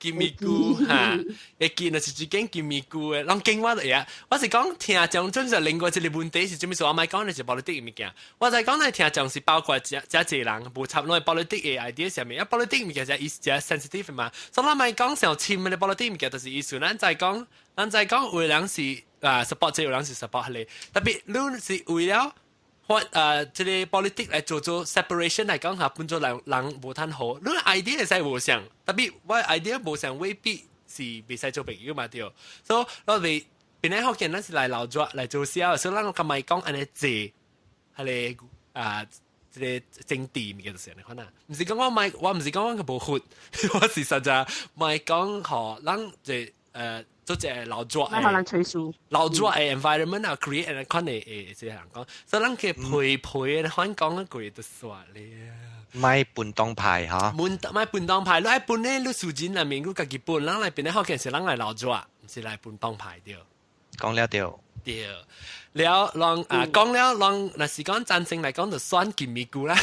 [SPEAKER 1] 劍咪菇嚇，一見啊是最經劍咪菇嘅，啷經我嚟啊！我是講聽講真係另外一個問題是做咩事？我咪講你是politics嘅物件，我就講你聽講是包括只人無插落 politics 嘅 idea 上面，因 politics 物件就係 sensitive 嘛，所以我咪講上簽嘅 politics 物件就是意思，咱就講有人是support 這有人是 support 你，特別你是為了。即係 politics 嚟做 separation 嚟講下，變咗人無攤好。你 idea 係無相，特別我 idea 無相未必是未使做朋友嘛對。所以我哋邊啲學人咧是嚟留作嚟做事啊，所以我咁咪講安尼借係你即係政治嘅時候你可能唔是講我唔是講我無血，我事實就咪講學人即做只留作
[SPEAKER 2] 可能吹數，
[SPEAKER 1] 留作嘅 environment 啊 ，create 嘅款嘅即係人講，所以人嘅陪香港一句就算咧。
[SPEAKER 3] 咪半當牌嚇，
[SPEAKER 1] 咪半當牌，你喺半咧，你數錢入面你自己半，人嚟變咧，好件事人嚟留作，唔是嚟半當牌掉。
[SPEAKER 3] 講了掉。
[SPEAKER 1] 掉，了讓講了讓，若是講贊成嚟講就選劍咪菇啦。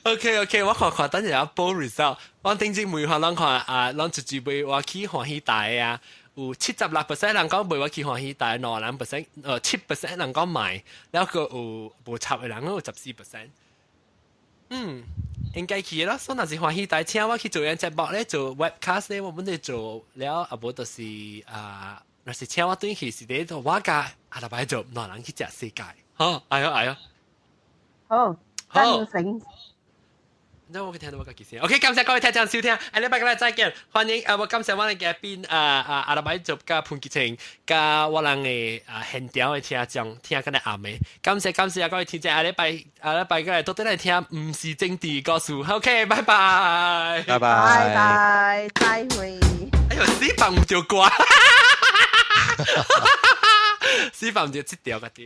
[SPEAKER 1] OK， 我看等陣有報 result， 我頂陣每下人看人自己背我去歡喜大啊，有76%人講背我去歡喜大，2%， 7% 人講買，แล้ว個有無插嘅人有14%。應該去咯，所以若是歡喜大，請我去做樣節目咧，做 webcast 咧，我本嚟做了，無就是若是請我對去是咧，我家阿拉伯做兩人去食世界，好，哎喲，
[SPEAKER 2] 好，真醒。
[SPEAKER 1] 那我可以聽到我嘅聲。OK， 感謝各位聽眾收聽，下禮拜嘅再見，歡迎我感謝我哋嘅邊阿拉伯族加潘潔晴加我哋嘅現場嘅聽眾聽緊嚟啱嘅，感謝各位聽眾，下禮拜嘅嚟到底嚟聽唔是政治歌數 ，OK， 拜拜，
[SPEAKER 2] 再會。
[SPEAKER 1] 哎呦，死棒唔條歌，死棒唔條切掉嗰條。